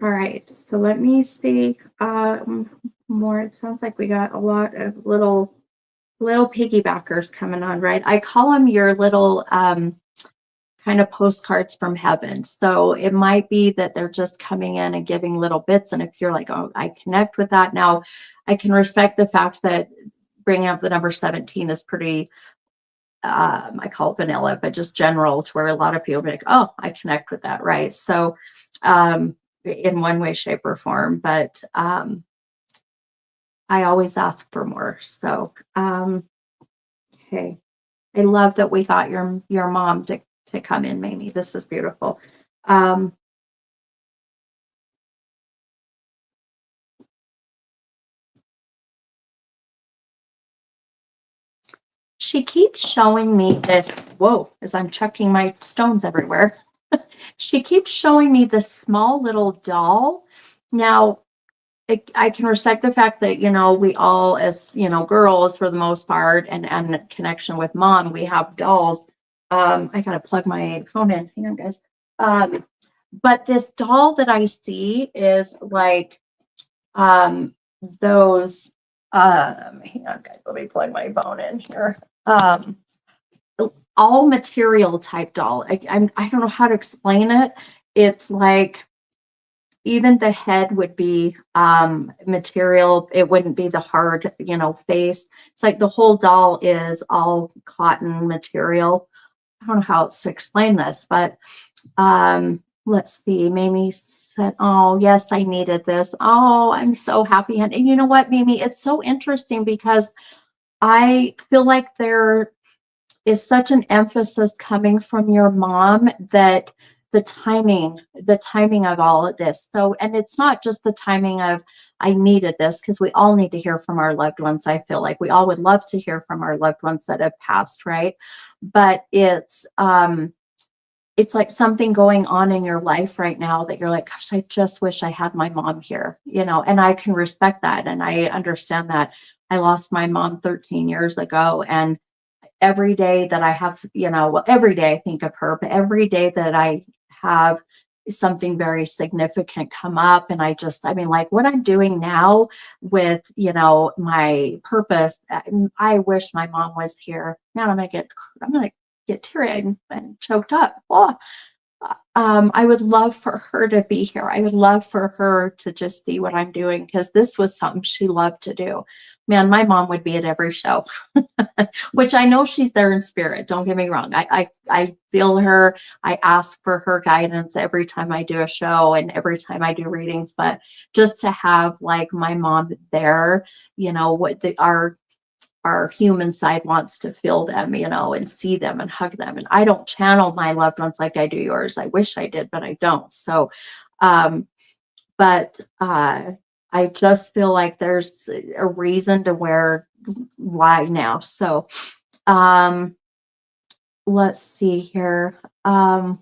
S1: All right, so let me see more. It sounds like we got a lot of little piggybackers coming on, right? I call them your little kind of postcards from heaven. So it might be that they're just coming in and giving little bits. And if you're like, oh, I connect with that. Now, I can respect the fact that bringing up the number 17 is pretty, I call it vanilla, but just general, to where a lot of people be like, oh, I connect with that, right? So in one way, shape, or form, but I always ask for more. So okay. I love that we got your mom to come in, Mamie. This is beautiful. She keeps showing me this, whoa, as I'm chucking my stones everywhere. She keeps showing me this small little doll. Now, I can respect the fact that, we all, as, girls for the most part, and connection with mom, we have dolls. I got to plug my phone in. Hang on, guys. But this doll that I see is like those, hang on, guys, let me plug my phone in here. All material type doll. I don't know how to explain it. It's like, even the head would be material. It wouldn't be the hard, face. It's like the whole doll is all cotton material. I don't know how else to explain this, but let's see. Mamie said, oh, yes, I needed this. Oh, I'm so happy. And you know what, Mamie? It's so interesting because I feel like there is such an emphasis coming from your mom that the timing of all of this. So, and it's not just the timing of I needed this, because we all need to hear from our loved ones. I feel like we all would love to hear from our loved ones that have passed, right? But it's like something going on in your life right now that you're like, gosh, I just wish I had my mom here, and I can respect that. And I understand that. I lost my mom 13 years ago, and every day that I have, every day I think of her, but every day that I have something very significant come up, and like what I'm doing now with, my purpose, I wish my mom was here. Man, I'm gonna get teary-eyed and choked up. Oh, I would love for her to be here. I would love for her to just see what I'm doing, because this was something she loved to do. Man, my mom would be at every show, which I know she's there in spirit. Don't get me wrong. I feel her. I ask for her guidance every time I do a show and every time I do readings. But just to have like my mom there, what our human side wants to feel them, and see them and hug them. And I don't channel my loved ones like I do yours. I wish I did, but I don't. So, but I just feel like there's a reason to why now. So, let's see here. Oh,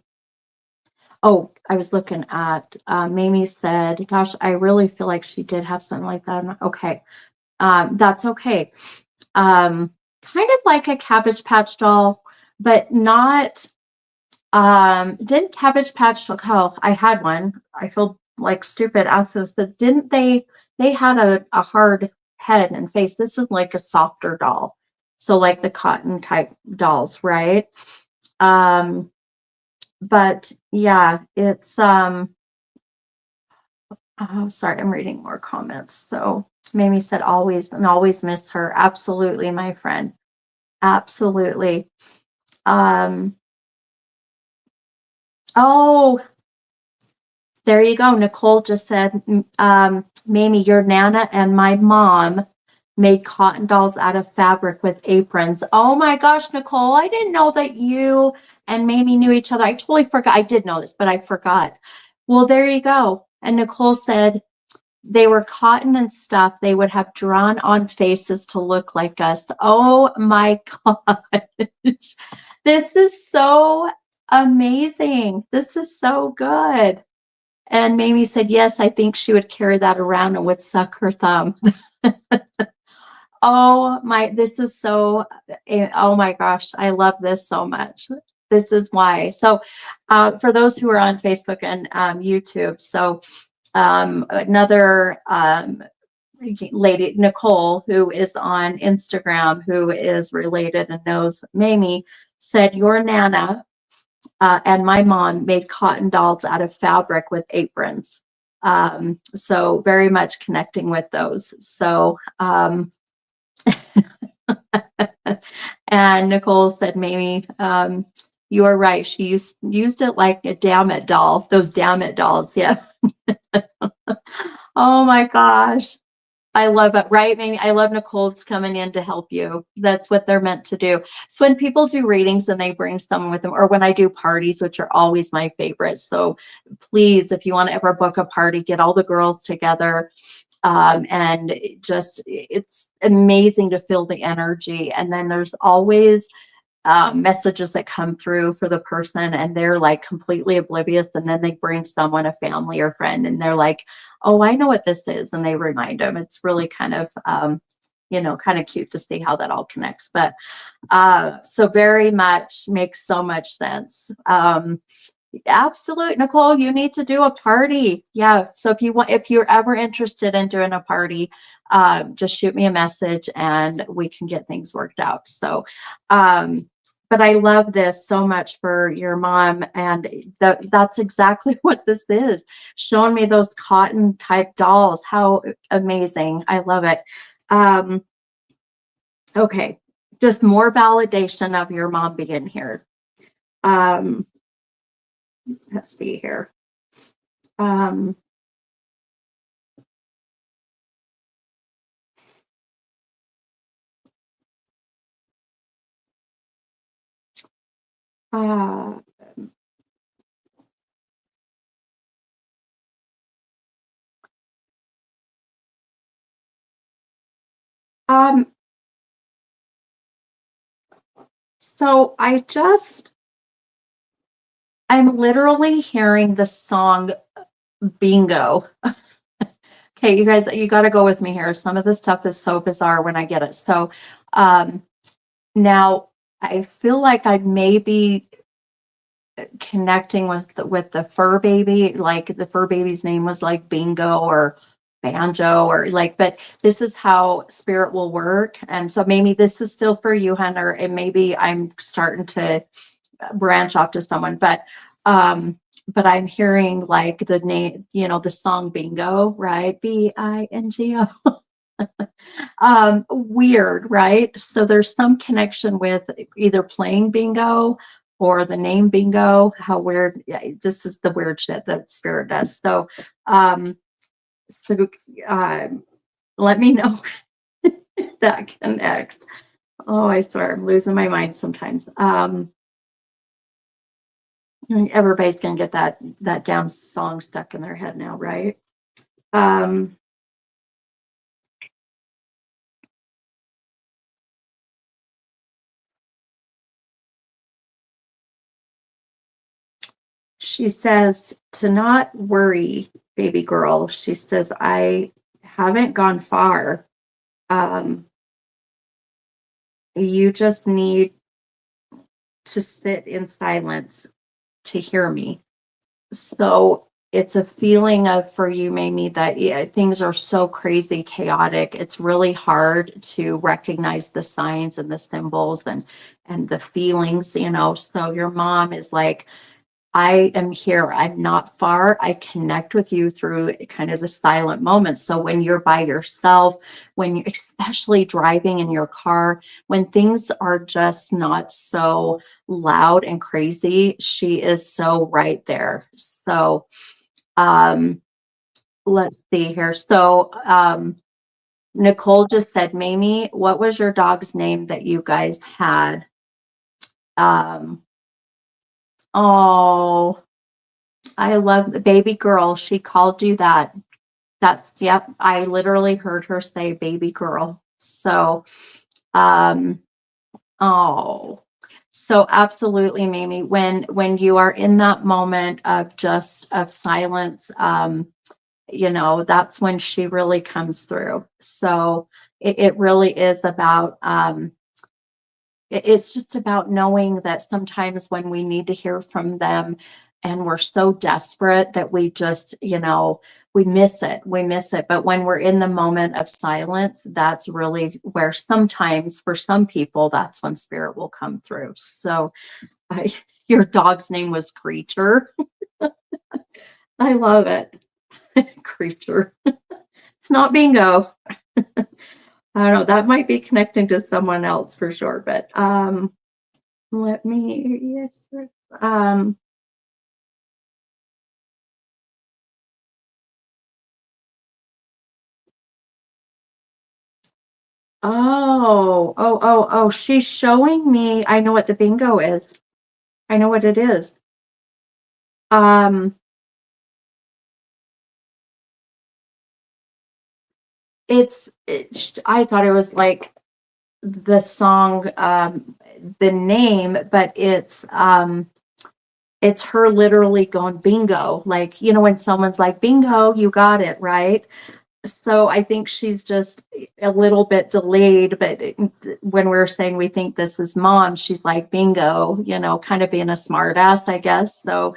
S1: I was looking at, Mamie said, gosh, I really feel like she did have something like that. Okay. That's okay. Kind of like a Cabbage Patch doll, but not, didn't Cabbage Patch doll, oh, I had one. I feel like stupid asking this, but didn't they had a hard head and face. This is like a softer doll. So like the cotton type dolls, right? But yeah, it's, oh, sorry, I'm reading more comments. So Mamie said, always and always miss her. Absolutely, my friend. Absolutely. Oh, there you go. Nicole just said, Mamie, your Nana and my mom made cotton dolls out of fabric with aprons. Oh my gosh, Nicole, I didn't know that you and Mamie knew each other. I totally forgot. I did know this, but I forgot. Well, there you go. And Nicole said, they were cotton and stuff they would have drawn on faces to look like us. Oh my gosh. This is so amazing. This is so good. And Mamie said, yes, I think she would carry that around and would suck her thumb. Oh my, this is so, oh my gosh, I love this so much. This is why. So for those who are on Facebook and YouTube, so another lady, Nicole, who is on Instagram, who is related and knows Mamie, said, your Nana and my mom made cotton dolls out of fabric with aprons. So very much connecting with those. So, and Nicole said, Mamie, you are right. She used it like a damn it doll. Those damn it dolls. Yeah. Oh my gosh. I love it, right? Maybe I love Nicole's coming in to help you. That's what they're meant to do. So when people do readings and they bring someone with them, or when I do parties, which are always my favorites. So please, if you want to ever book a party, get all the girls together. And it's amazing to feel the energy. And then there's always messages that come through for the person and they're like completely oblivious, and then they bring someone, a family or friend, and they're like, oh, I know what this is, and they remind them. It's really kind of kind of cute to see how that all connects. But so very much makes so much sense. Absolutely, Nicole, you need to do a party. Yeah, so if you're ever interested in doing a party, just shoot me a message and we can get things worked out. So but I love this so much for your mom, and that's exactly what this is, showing me those cotton type dolls. How amazing. I love it. Okay, just more validation of your mom being here. Let's see here. So I'm literally hearing the song Bingo. Okay, you guys, you got to go with me here. Some of this stuff is so bizarre when I get it. So now I feel like I may be connecting with the fur baby, like the fur baby's name was like Bingo or Banjo or like, but this is how spirit will work. And so maybe this is still for you, Hunter, and maybe I'm starting to branch off to someone, but But I'm hearing like the name, the song Bingo, right? Bingo. Weird, right? So there's some connection with either playing bingo or the name bingo. How weird. Yeah, this is the weird shit that spirit does. Um, so let me know if that connects. Oh, I swear, I'm losing my mind sometimes. Everybody's gonna get that damn song stuck in their head now, right? Um, she says to not worry, baby girl. She says, I haven't gone far. Um, you just need to sit in silence to hear me. So it's a feeling of for you, Mamie, that yeah, things are so crazy, chaotic. It's really hard to recognize the signs and the symbols and the feelings, So your mom is like, I am here. I'm not far. I connect with you through kind of the silent moments. So when you're by yourself, when you, especially driving in your car, when things are just not so loud and crazy, she is so right there. So let's see here. So Nicole just said, Mamie, what was your dog's name that you guys had? Um, oh, I love the baby girl. She called you that. Yep. I literally heard her say baby girl. So, um, oh, so absolutely, Mamie, when you are in that moment of just of silence, that's when she really comes through. So it really is about, it's just about knowing that sometimes when we need to hear from them and we're so desperate that we just, we miss it. We miss it. But when we're in the moment of silence, that's really where sometimes for some people, that's when spirit will come through. So your dog's name was Creature. I love it. Creature. It's not Bingo. I don't know. That might be connecting to someone else for sure. But let me, yes, um, oh, she's showing me. I know what the bingo is. I know what it is. Um, I thought it was like the song, the name, but it's her literally going bingo. Like, when someone's like, bingo, you got it, right? So I think she's just a little bit delayed, but when we're saying we think this is mom, she's like, bingo, kind of being a smart ass, I guess. So,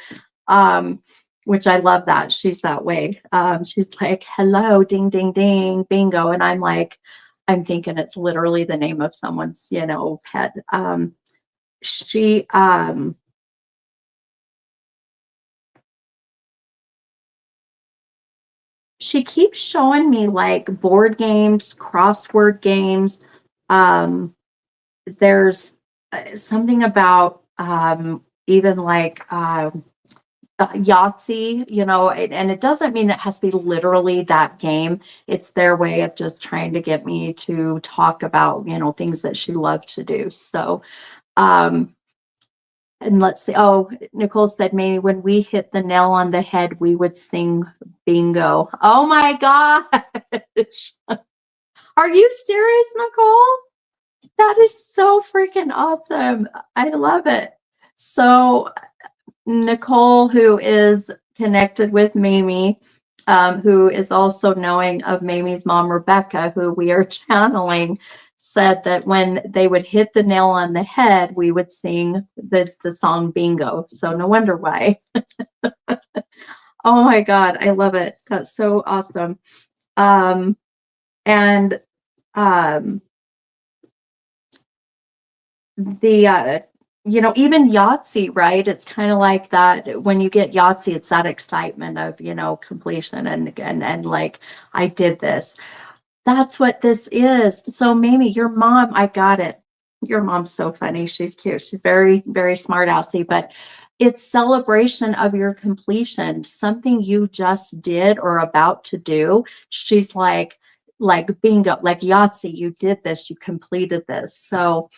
S1: which I love that she's that way. She's like, hello, ding, ding, ding, bingo. And I'm like, I'm thinking it's literally the name of someone's, pet. She, she keeps showing me like board games, crossword games. Um, there's something about even like Yahtzee, and it doesn't mean it has to be literally that game. It's their way of just trying to get me to talk about, things that she loved to do. So, um, and let's see. Oh, Nicole said maybe when we hit the nail on the head, we would sing bingo. Oh my gosh. Are you serious, Nicole? That is so freaking awesome. I love it. So, Nicole, who is connected with Mamie, who is also knowing of Mamie's mom, Rebecca, who we are channeling, said that when they would hit the nail on the head, we would sing the song Bingo. So no wonder why. Oh my God, I love it. That's so awesome. And um, the even Yahtzee, right? It's kind of like that. When you get Yahtzee, it's that excitement of, completion and like, I did this. That's what this is. So Mamie, your mom, I got it. Your mom's so funny. She's cute. She's very, very smart Alcie, but it's celebration of your completion, something you just did or about to do. She's like bingo, like Yahtzee, you did this, you completed this. So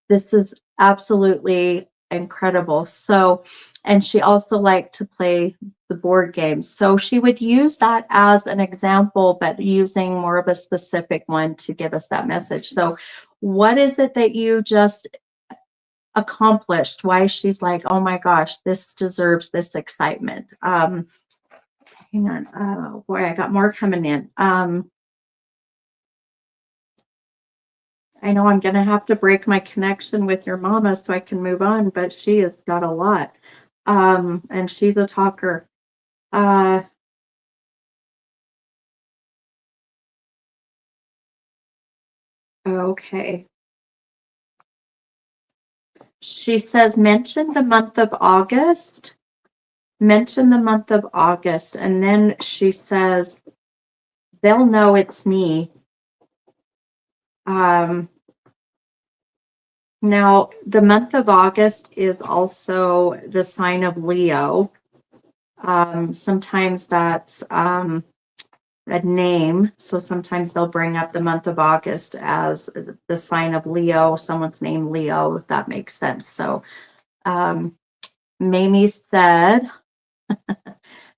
S1: this is absolutely incredible. So, and she also liked to play the board games. So she would use that as an example, but using more of a specific one to give us that message. So what is it that you just accomplished? Why she's like, oh my gosh, this deserves this excitement. Hang on. Oh boy, I got more coming in. I know I'm going to have to break my connection with your mama so I can move on, but she has got a lot. And she's a talker. Okay. She says, mention the month of August. Mention the month of August. And then she says, they'll know it's me. Now, the month of August is also the sign of Leo. Sometimes that's a name. So sometimes they'll bring up the month of August as the sign of Leo, someone's name Leo, if that makes sense. So Mamie said,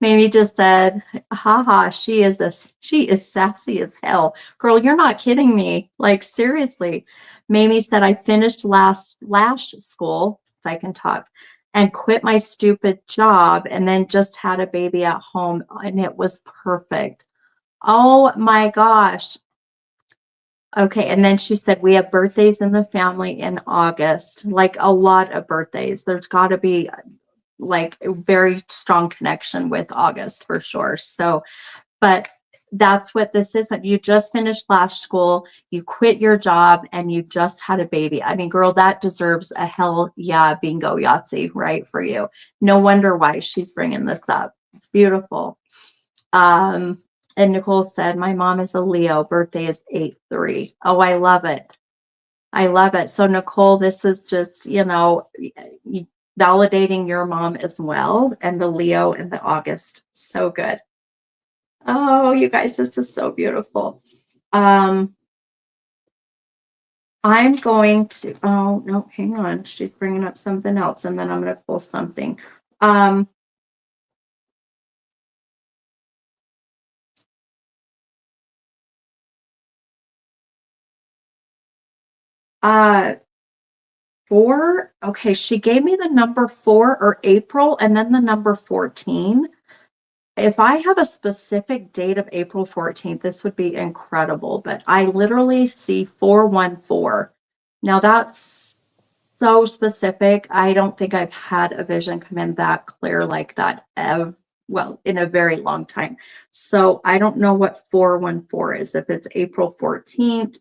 S1: Mamie just said, haha, she is sassy as hell. Girl, you're not kidding me. Like, seriously. Mamie said, I finished lash school, if I can talk, and quit my stupid job and then just had a baby at home and it was perfect. Oh my gosh. Okay. And then she said, we have birthdays in the family in August, like a lot of birthdays. There's got to be like a very strong connection with August for sure. So, but that's what this is. You just finished lash school, you quit your job, and you just had a baby. I mean, girl, that deserves a hell yeah bingo Yahtzee, right, for you. No wonder why she's bringing this up. It's beautiful. And Nicole said, my mom is a Leo, birthday is 8/3. Oh, I love it. I love it. So Nicole, this is just, validating your mom as well, and the Leo and the August. So good. Oh, you guys, this is so beautiful. I'm going to, oh, no, hang on. She's bringing up something else, and then I'm going to pull something. 4. Okay, she gave me the number 4 or April and then the number 14. If I have a specific date of April 14th, this would be incredible, but I literally see 414. Now that's so specific. I don't think I've had a vision come in that clear like that, well, in a very long time. So I don't know what 414 is, if it's April 14th,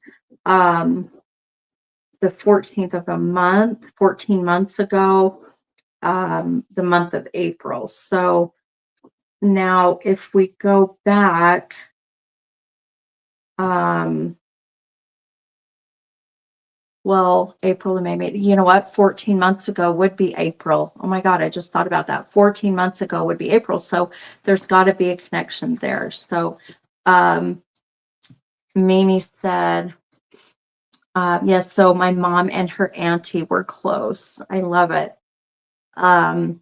S1: the 14th of a month, 14 months ago, the month of April. So now if we go back, well, April and May, you know what? 14 months ago would be April. Oh my God, I just thought about that. 14 months ago would be April. So there's got to be a connection there. So Mamie said, yes, so my mom and her auntie were close. I love it. And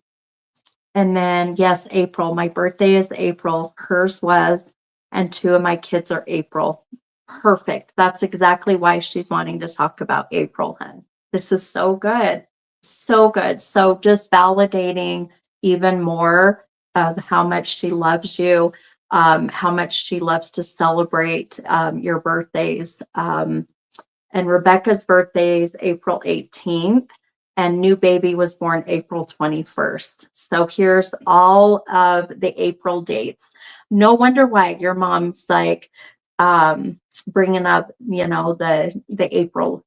S1: then, yes, April. My birthday is April. Hers was, and 2 of my kids are April. Perfect. That's exactly why she's wanting to talk about April, hun. This is so good. So good. So just validating even more of how much she loves you, how much she loves to celebrate your birthdays. And Rebecca's birthday is April 18th, and new baby was born April 21st. So here's all of the April dates. No wonder why your mom's like bringing up, the April.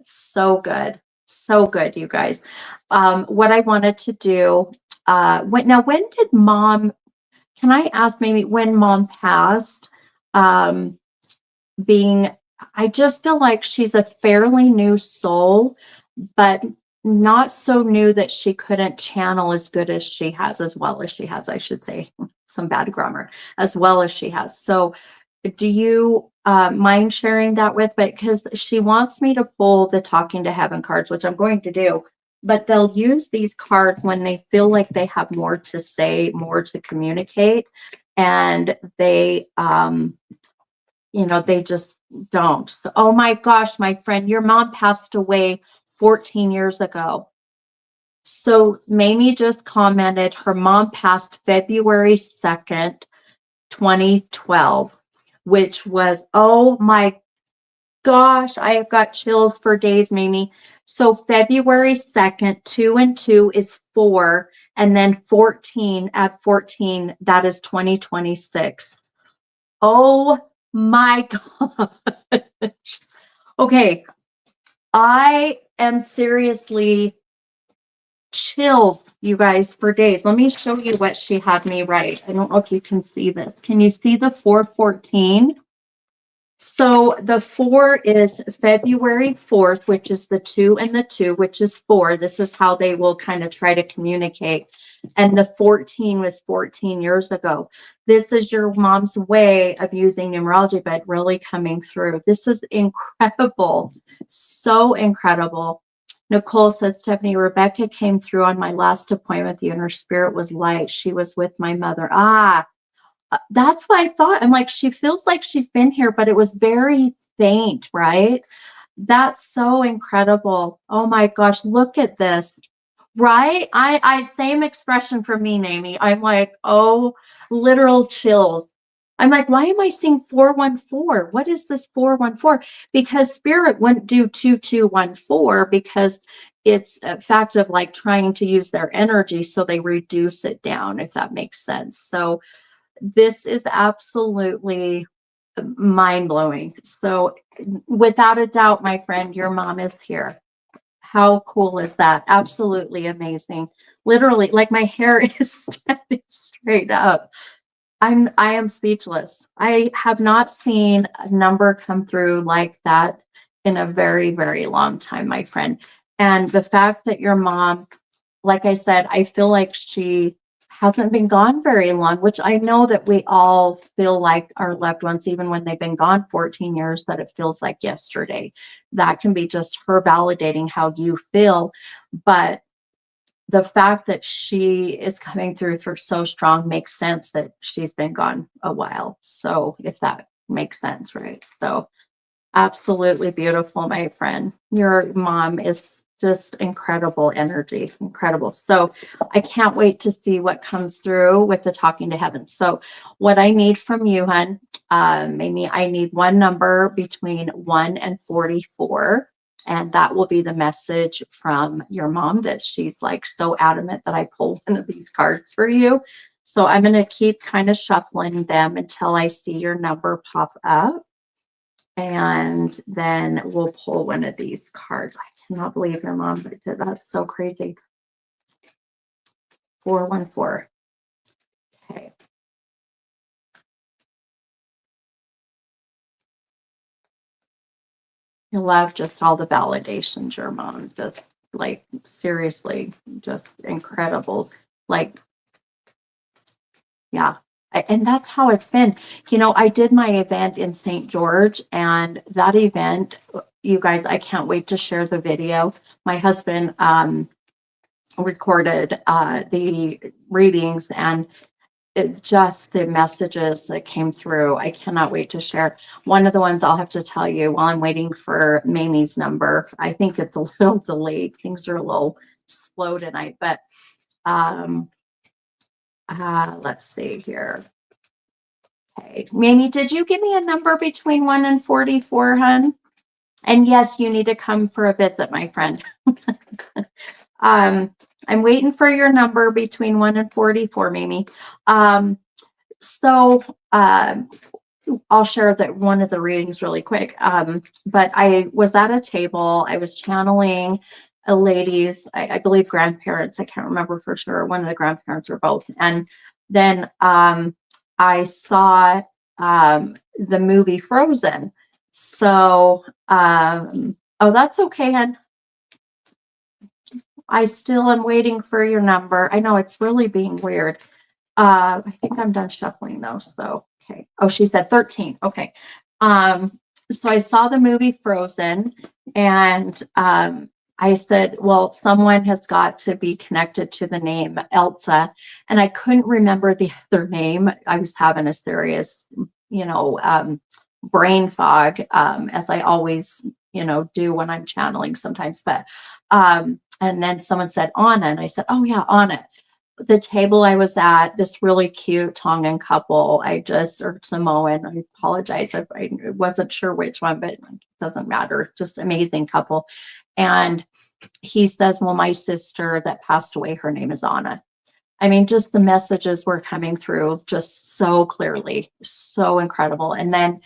S1: So good. So good, you guys. What I wanted to do, when did mom, can I ask maybe when mom passed? Um, being, I just feel like she's a fairly new soul, but not so new that she couldn't channel as good as she has, as well as she has, I should say, some bad grammar, as well as she has. So do you mind sharing that with, but because she wants me to pull the talking to heaven cards, which I'm going to do, but they'll use these cards when they feel like they have more to say, more to communicate, and they they just don't. So, oh my gosh, my friend, your mom passed away 14 years ago. So Mamie just commented her mom passed February 2nd, 2012, which was, oh my gosh, I have got chills for days, Mamie. So February 2nd, 2 and 2 is 4, and then 14 at 14, that is 2026. Oh my gosh. Okay, I am seriously chills, you guys, for days. Let me show you what she had me write. I don't know if you can see this. Can you see the 414? So the 4 is February 4th, which is the 2 and the 2, which is 4. This is how they will kind of try to communicate. And the 14 was 14 years ago. This is your mom's way of using numerology, but really coming through. This is incredible. So incredible. Nicole says, Stephanie, Rebecca came through on my last appointment with you and her spirit was light. She was with my mother. That's what I thought. I'm like, she feels like she's been here, but it was very faint, right? That's so incredible. Oh my gosh, look at this. Right? I same expression from me, Amy. I'm like, oh, literal chills. I'm like, why am I seeing 414? What is this 414? Because spirit wouldn't do 2214 because it's a fact of like trying to use their energy. So they reduce it down, if that makes sense. So this is absolutely mind-blowing. So without a doubt, my friend, your mom is here. How cool is that? Absolutely amazing. Literally, like my hair is standing straight up. I am speechless. I have not seen a number come through like that in a very, very long time, my friend. And the fact that your mom, like I said, I feel like she hasn't been gone very long, which I know that we all feel like our loved ones, even when they've been gone 14 years, that it feels like yesterday. That can be just her validating how you feel. But the fact that she is coming through so strong makes sense that she's been gone a while. So if that makes sense, right? So absolutely beautiful, my friend. Your mom is just incredible energy, incredible. So I can't wait to see what comes through with the talking to heaven. So what I need from you, hon, Amy, I need one number between 1 and 44. And that will be the message from your mom that she's like so adamant that I pull one of these cards for you. So I'm going to keep kind of shuffling them until I see your number pop up. And then we'll pull one of these cards. I cannot believe your mom did that. That's so crazy. 414. Okay. I love just all the validations your mom just like seriously just incredible. Like, yeah. And that's how it's been. I did my event in St. George, and that event, you guys, I can't wait to share the video. My husband recorded the readings and just the messages that came through. I cannot wait to share. One of the ones I'll have to tell you while I'm waiting for Mamie's number. I think it's a little delayed. Things are a little slow tonight, but let's see here. Okay, Mamie, did you give me a number between 1 and 44, hun? And yes, you need to come for a visit, my friend. I'm waiting for your number between 1 and 44, Mamie. So I'll share that one of the readings really quick. But I was at a table, I was channeling a lady's, I believe grandparents, I can't remember for sure, one of the grandparents or both. And then I saw the movie Frozen. So, oh, that's okay, hon. I still am waiting for your number. I know it's really being weird. I think I'm done shuffling though. So, okay. Oh, she said 13. Okay. So I saw the movie Frozen and, I said, well, someone has got to be connected to the name Elsa. And I couldn't remember the other name. I was having a serious, brain fog, as I always, do when I'm channeling sometimes. But, and then someone said Anna, and I said, oh yeah, Anna. The table I was at, this really cute Tongan couple, or Samoan, I apologize if I wasn't sure which one, but it doesn't matter. Just amazing couple. And he says, well, my sister that passed away, her name is Anna. I mean, just the messages were coming through just so clearly, so incredible. And then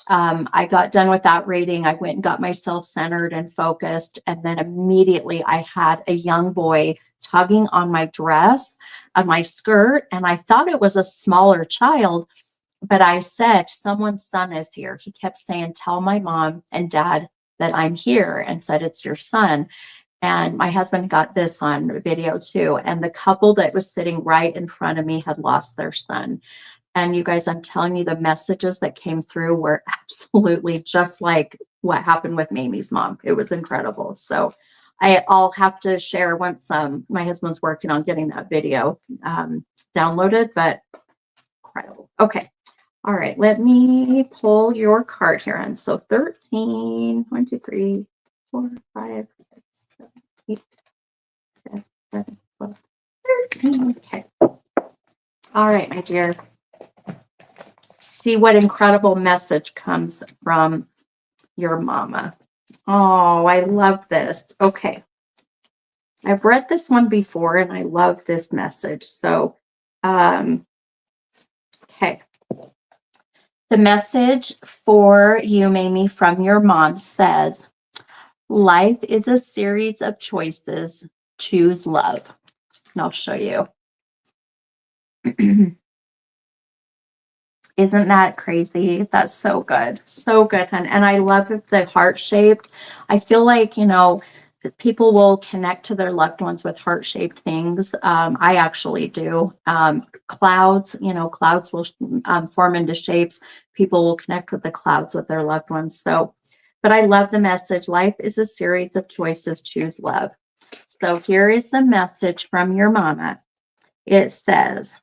S1: I got done with that reading. I went and got myself centered and focused. And then immediately I had a young boy tugging on my dress, on my skirt. And I thought it was a smaller child, but I said, someone's son is here. He kept saying, tell my mom and dad that I'm here, and said, it's your son. And my husband got this on video too. And the couple that was sitting right in front of me had lost their son. And you guys, I'm telling you, the messages that came through were absolutely just like what happened with Mamie's mom. It was incredible. So I'll have to share once my husband's working on getting that video downloaded, but incredible. Okay. All right. Let me pull your card here. And so 13, 1, 2, 3, 4, 5, 6, 7, 8, 10, 11, 12, 13. Okay. All right, my dear. See what incredible message comes from your mama. Oh, I love this. Okay. I've read this one before and I love this message. So, okay. The message for you, Mamie, from your mom says, life is a series of choices. Choose love. And I'll show you. Isn't that crazy? That's so good. So good, hon. And I love the heart-shaped. I feel like, people will connect to their loved ones with heart-shaped things. I actually do. Clouds, clouds will form into shapes. People will connect with the clouds with their loved ones. So, but I love the message. Life is a series of choices. Choose love. So here is the message from your mama. It says,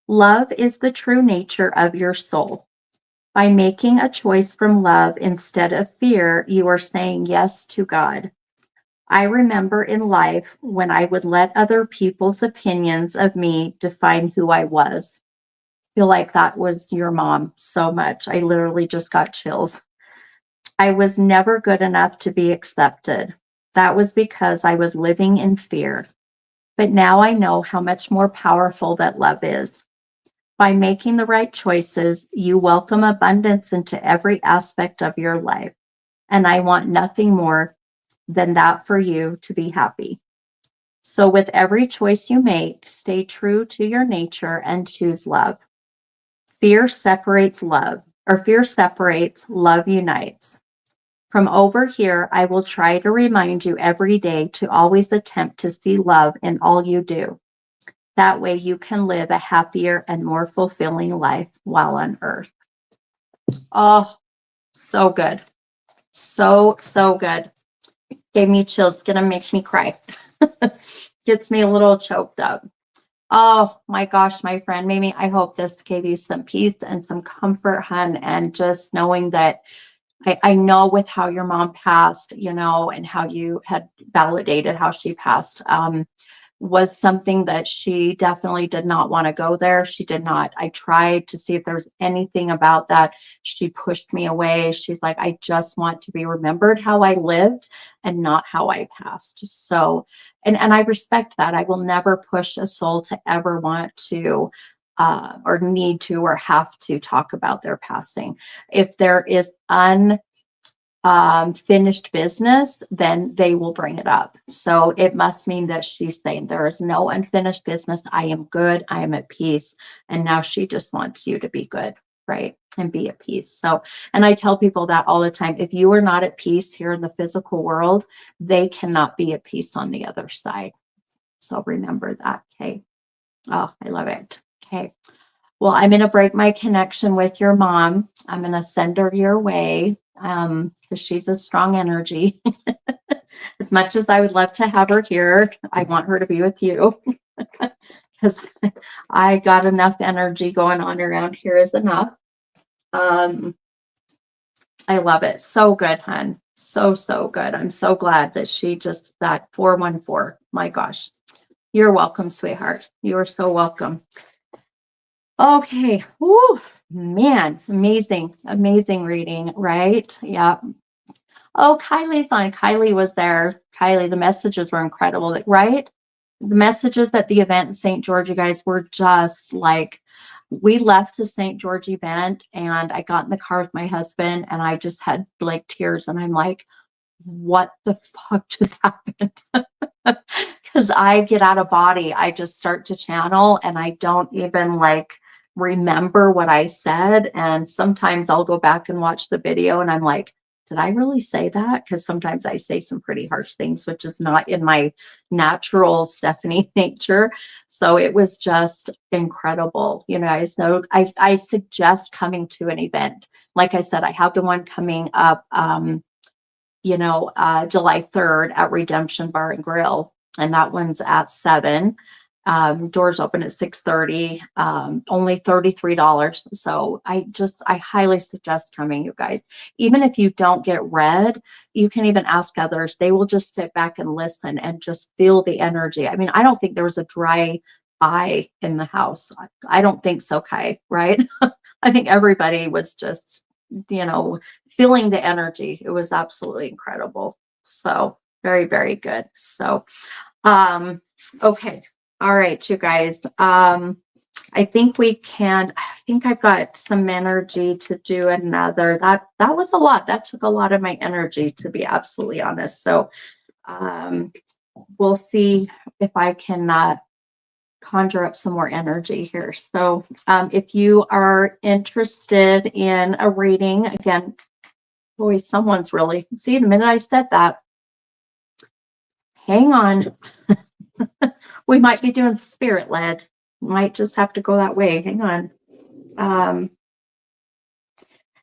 S1: love is the true nature of your soul. By making a choice from love instead of fear, you are saying yes to God. I remember in life when I would let other people's opinions of me define who I was. I feel like that was your mom so much. I literally just got chills. I was never good enough to be accepted. That was because I was living in fear. But now I know how much more powerful that love is. By making the right choices, you welcome abundance into every aspect of your life. And I want nothing more than that for you to be happy. So with every choice you make, stay true to your nature and choose love. Fear separates, love unites. From over here, I will try to remind you every day to always attempt to see love in all you do. That way you can live a happier and more fulfilling life while on earth. Oh, so good. So, so good. Gave me chills. It's going to make me cry. Gets me a little choked up. Oh my gosh, my friend, Mimi, I hope this gave you some peace and some comfort, hun, and just knowing that I know with how your mom passed, and how you had validated how she passed, was something that she definitely did not want to go there. She did not. I tried to see if there was anything about that. She pushed me away. She's like, I just want to be remembered how I lived and not how I passed. So, and I respect that. I will never push a soul to ever want to or need to or have to talk about their passing. If there is finished business, then they will bring it up. So it must mean that she's saying there is no unfinished business. I am good. I am at peace. And now she just wants you to be good, right? And be at peace. So, and I tell people that all the time. If you are not at peace here in the physical world, they cannot be at peace on the other side. So remember that. Okay. Oh, I love it. Okay. Well, I'm going to break my connection with your mom. I'm going to send her your way because she's a strong energy. As much as I would love to have her here, I want her to be with you because I got enough energy going on around here is enough. I love it. So good, hon. So, so good. I'm so glad that she just, that 414. My gosh. You're welcome, sweetheart. You are so welcome. Okay. Woo, man, amazing, amazing reading, right? Yeah. Oh, Kylie's on. Kylie was there. Kylie, the messages were incredible, right? The messages at the event in St. George, you guys, were just like, we left the St. George event and I got in the car with my husband and I just had like tears and I'm like, what the fuck just happened? Because I get out of body. I just start to channel and I don't even like remember what I said. And sometimes I'll go back and watch the video and I'm like, did I really say that? Because sometimes I say some pretty harsh things, which is not in my natural Stephanie nature. So it was just incredible. You guys know, I suggest coming to an event. Like I said, I have the one coming up, July 3rd at Redemption Bar and Grill. And that one's at 7. Doors open at 6:30, only $33. So I highly suggest coming, you guys. Even if you don't get read, you can even ask others. They will just sit back and listen and just feel the energy. I mean, I don't think there was a dry eye in the house. I don't think so, Kai, right? I think everybody was just, feeling the energy. It was absolutely incredible. So very, very good. So, okay. All right, you guys. I think I've got some energy to do another. That was a lot. That took a lot of my energy, to be absolutely honest. So, we'll see if I can, conjure up some more energy here. So, if you are interested in a reading, again, boy, someone's really, see, the minute I said that, hang on. We might be doing spirit led. Might just have to go that way. Hang on.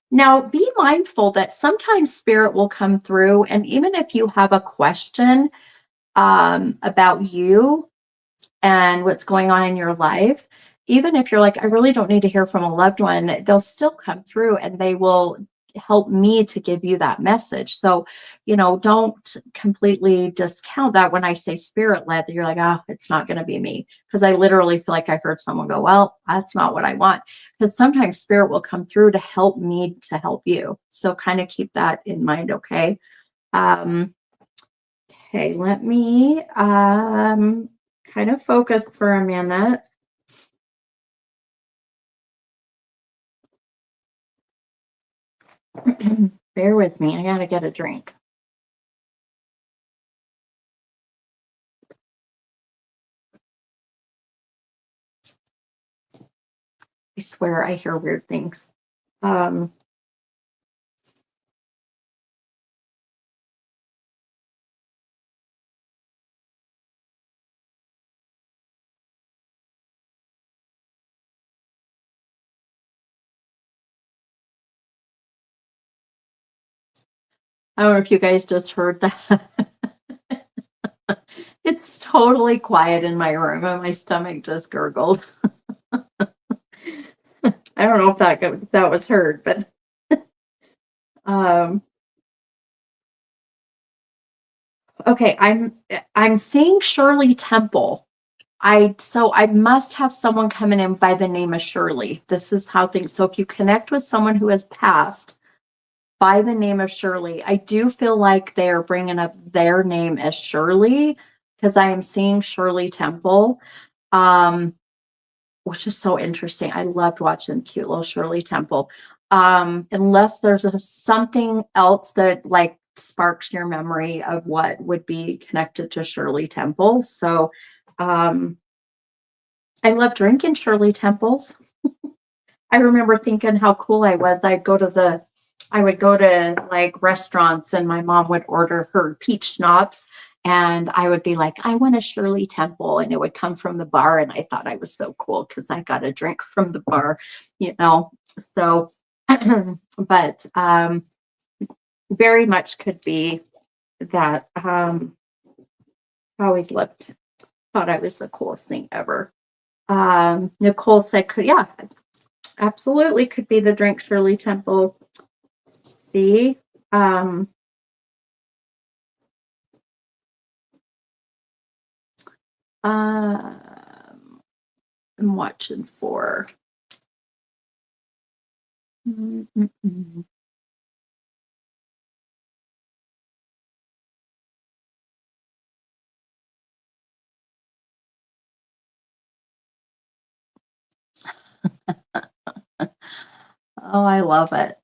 S1: Now be mindful that sometimes spirit will come through. And even if you have a question, about you and what's going on in your life, even if you're like, I really don't need to hear from a loved one, they'll still come through and they will help me to give you that message. So, don't completely discount that when I say spirit led, that you're like, oh, it's not going to be me. Because I literally feel like I heard someone go, well, that's not what I want. Because sometimes spirit will come through to help me to help you. So kind of keep that in mind. Okay. Okay. Let me, kind of focus for a minute. Bear with me. I got to get a drink. I swear I hear weird things. I don't know if you guys just heard that. It's totally quiet in my room and my stomach just gurgled. I don't know if that was heard, but okay, I'm seeing Shirley Temple. So I must have someone coming in by the name of Shirley. This is how things. So if you connect with someone who has passed by the name of Shirley, I do feel like they are bringing up their name as Shirley because I am seeing Shirley Temple. which is so interesting. I loved watching cute little Shirley Temple. Unless there's something else that like sparks your memory of what would be connected to Shirley Temple. So um, I love drinking Shirley Temples. I remember thinking how cool I was. I would go to like restaurants and my mom would order her peach schnapps and I would be like, I want a Shirley Temple. And it would come from the bar. And I thought I was so cool because I got a drink from the bar, you know. So, but very much could be that I always thought I was the coolest thing ever. Nicole said, yeah, absolutely could be the drink Shirley Temple. See, I'm watching for. Oh, I love it.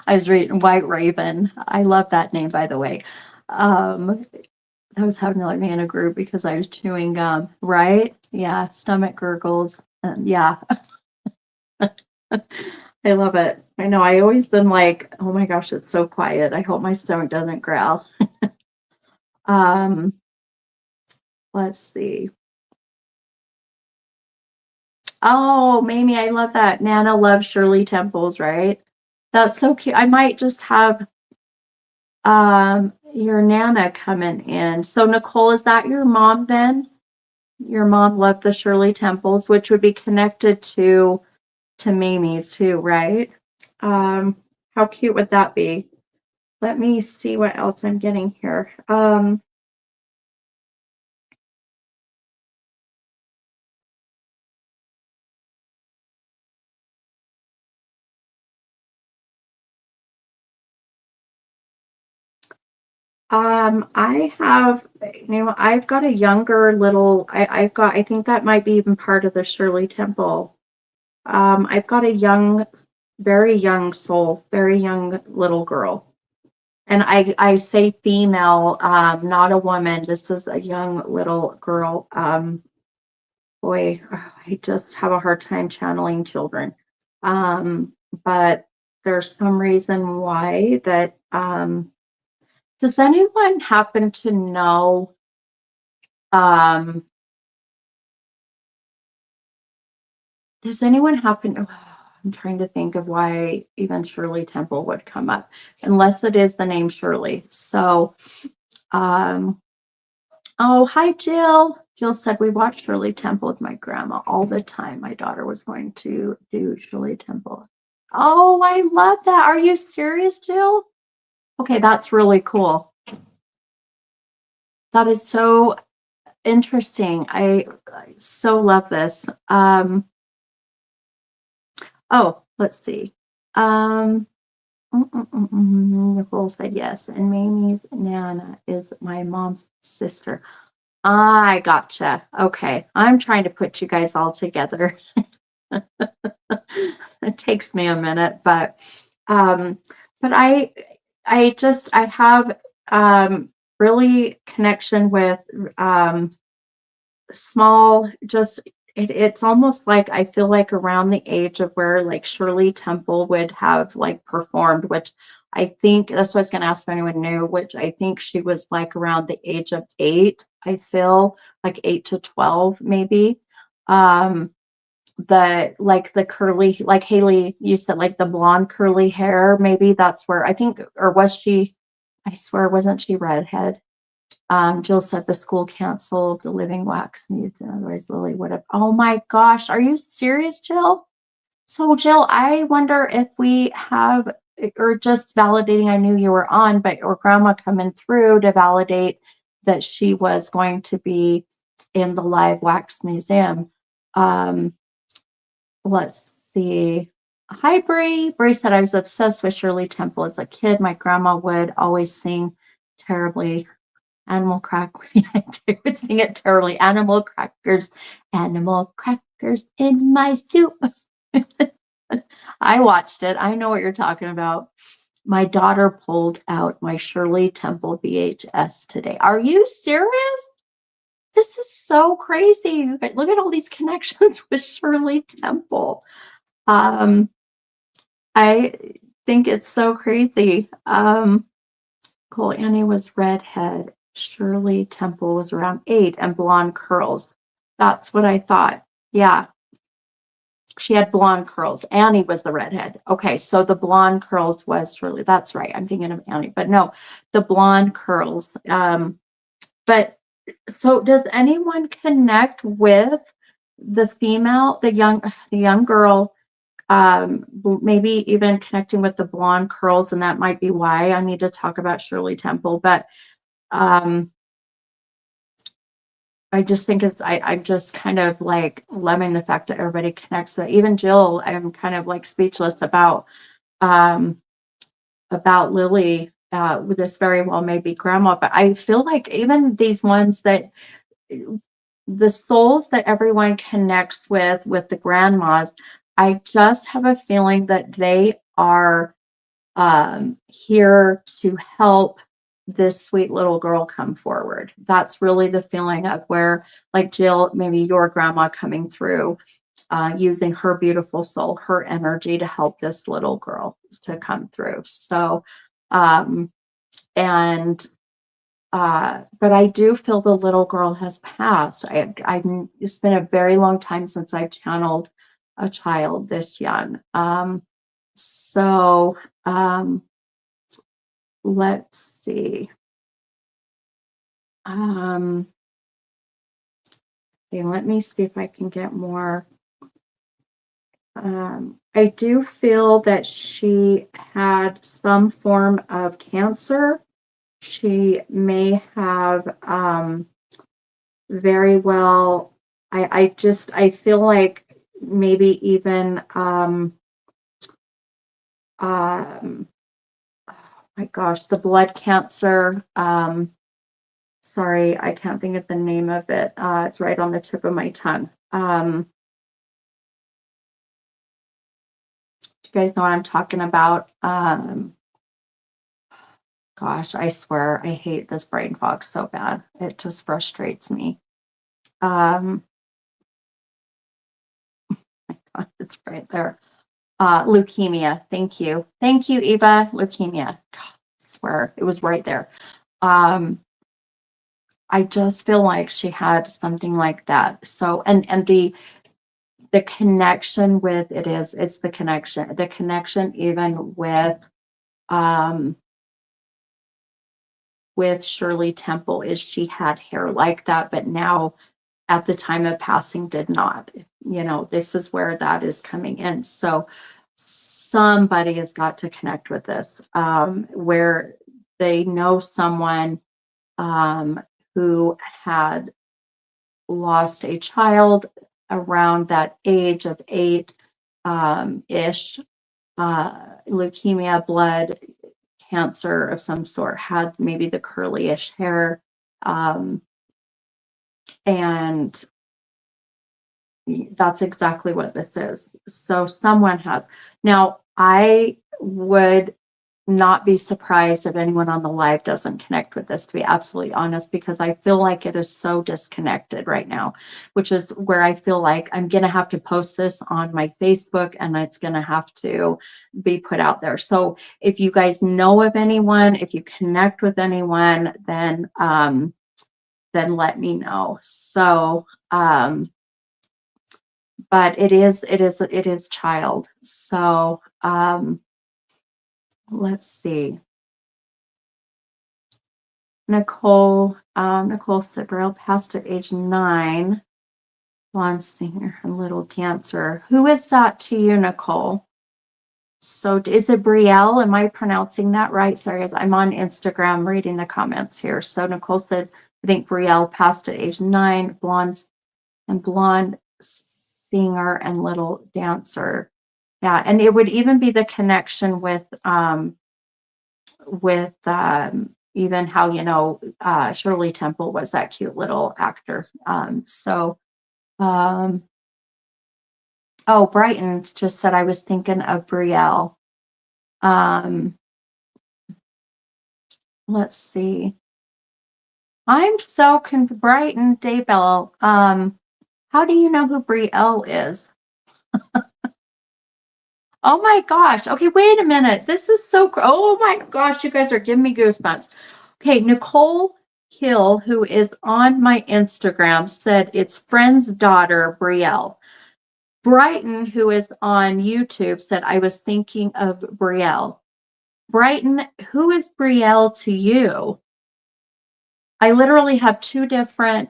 S1: I was reading White Raven. I love that name, by the way. I was having to let me in a group because I was chewing gum, right? Yeah, stomach gurgles. And yeah, I love it. I know. I always been like, oh my gosh, it's so quiet. I hope my stomach doesn't growl. Let's see. Oh, Mamie, I love that. Nana loves Shirley Temples, right? That's so cute. I might just have your Nana coming in. So Nicole, is that your mom then? Your mom loved the Shirley Temples, which would be connected to Mamie's too, right? How cute would that be? Let me see what else I'm getting here. I've got a younger little, I think that might be even part of the Shirley Temple. I've got a very young soul, very young little girl. And I say female, not a woman. This is a young little girl. Boy, I just have a hard time channeling children. But there's some reason why that, does anyone happen to know, does anyone happen, I'm trying to think of why even Shirley Temple would come up, unless it is the name Shirley. So, oh, hi, Jill. Jill said, we watched Shirley Temple with my grandma all the time. My daughter was going to do Shirley Temple. Oh, I love that. Are you serious, Jill? Okay, that's really cool. That is so interesting. I so love this. Oh, let's see. Nicole said yes, and Mamie's Nana is my mom's sister. I gotcha. Okay, I'm trying to put you guys all together. It takes me a minute, but I have really connection with small, just it's almost like I feel like around the age of where like Shirley Temple would have like performed, which I think that's what I was going to ask if anyone knew, which I think she was like around the age of 8. I feel like 8 to 12, maybe. The curly, like Haley, you said, like the blonde curly hair, maybe that's where I think, or was she, I swear, wasn't she redhead? Jill said the school canceled the living wax mutes, and otherwise Lily would have. Oh my gosh, are you serious, Jill? So Jill, I wonder if we have, or just validating, I knew you were on, but or grandma coming through to validate that she was going to be in the live wax museum. Let's see. Hi, Bree. Bree said, I was obsessed with Shirley Temple as a kid. My grandma would always sing terribly. Animal crackers. I would sing it terribly. Animal crackers in my soup. I watched it. I know what you're talking about. My daughter pulled out my Shirley Temple VHS today. Are you serious? This is so crazy. Look at all these connections with Shirley Temple. I think it's so crazy. Cole Annie was redhead. Shirley Temple was around 8 and blonde curls. That's what I thought. Yeah. She had blonde curls. Annie was the redhead. Okay, so the blonde curls was Shirley. That's right. I'm thinking of Annie, but no, the blonde curls. But so does anyone connect with the female, the young girl, maybe even connecting with the blonde curls, and that might be why I need to talk about Shirley Temple. But I just think I'm just kind of like loving the fact that everybody connects with it. Even Jill, I'm kind of like speechless about Lily, with this very well may be grandma, but I feel like even these ones that the souls that everyone connects with the grandmas, I just have a feeling that they are here to help this sweet little girl come forward. That's really the feeling of where, like Jill, maybe your grandma coming through, using her beautiful soul, her energy to help this little girl to come through. So, but I do feel the little girl has passed. It's been a very long time since I've channeled a child this young. So, let's see. Okay, let me see if I can get more. I do feel that she had some form of cancer. She may have very well, I feel like maybe even oh my gosh, the blood cancer. Sorry, I can't think of the name of it. It's right on the tip of my tongue. You guys know what I'm talking about. Gosh, I swear I hate this brain fog so bad. It just frustrates me. It's right there. Leukemia. Thank you. Thank you, Eva. Leukemia. God, I swear it was right there. I just feel like she had something like that. So, and the connection with it's the connection even with Shirley Temple is she had hair like that, but now at the time of passing did not. This is where that is coming in. So somebody has got to connect with this, where they know someone who had lost a child around that age of 8 ish, leukemia, blood cancer of some sort, had maybe the curly-ish hair, and that's exactly what this is. So someone has. Now, I would not be surprised if anyone on the live doesn't connect with this, to be absolutely honest, because I feel like it is so disconnected right now, which is where I feel like I'm going to have to post this on my Facebook and it's going to have to be put out there. So if you guys know of anyone, if you connect with anyone, then let me know. So, but it is child. So, let's see. Nicole Sibrel passed at age 9. Blonde singer and little dancer. Who is that to you, Nicole? So is it Brielle? Am I pronouncing that right? Sorry, guys, I'm on Instagram reading the comments here. So Nicole said, I think Brielle passed at age 9. Blonde singer and little dancer. Yeah, and it would even be the connection with even how, you know, Shirley Temple was that cute little actor. Oh, Brighton just said, I was thinking of Brielle. Let's see. I'm so Brighton Daybell. How do you know who Brielle is? Oh my gosh. Okay, wait a minute. This is so, oh my gosh, you guys are giving me goosebumps. Okay, Nicole Hill, who is on my Instagram, said it's friend's daughter, Brielle. Brighton, who is on YouTube, said, I was thinking of Brielle. Brighton, who is Brielle to you? I literally have two different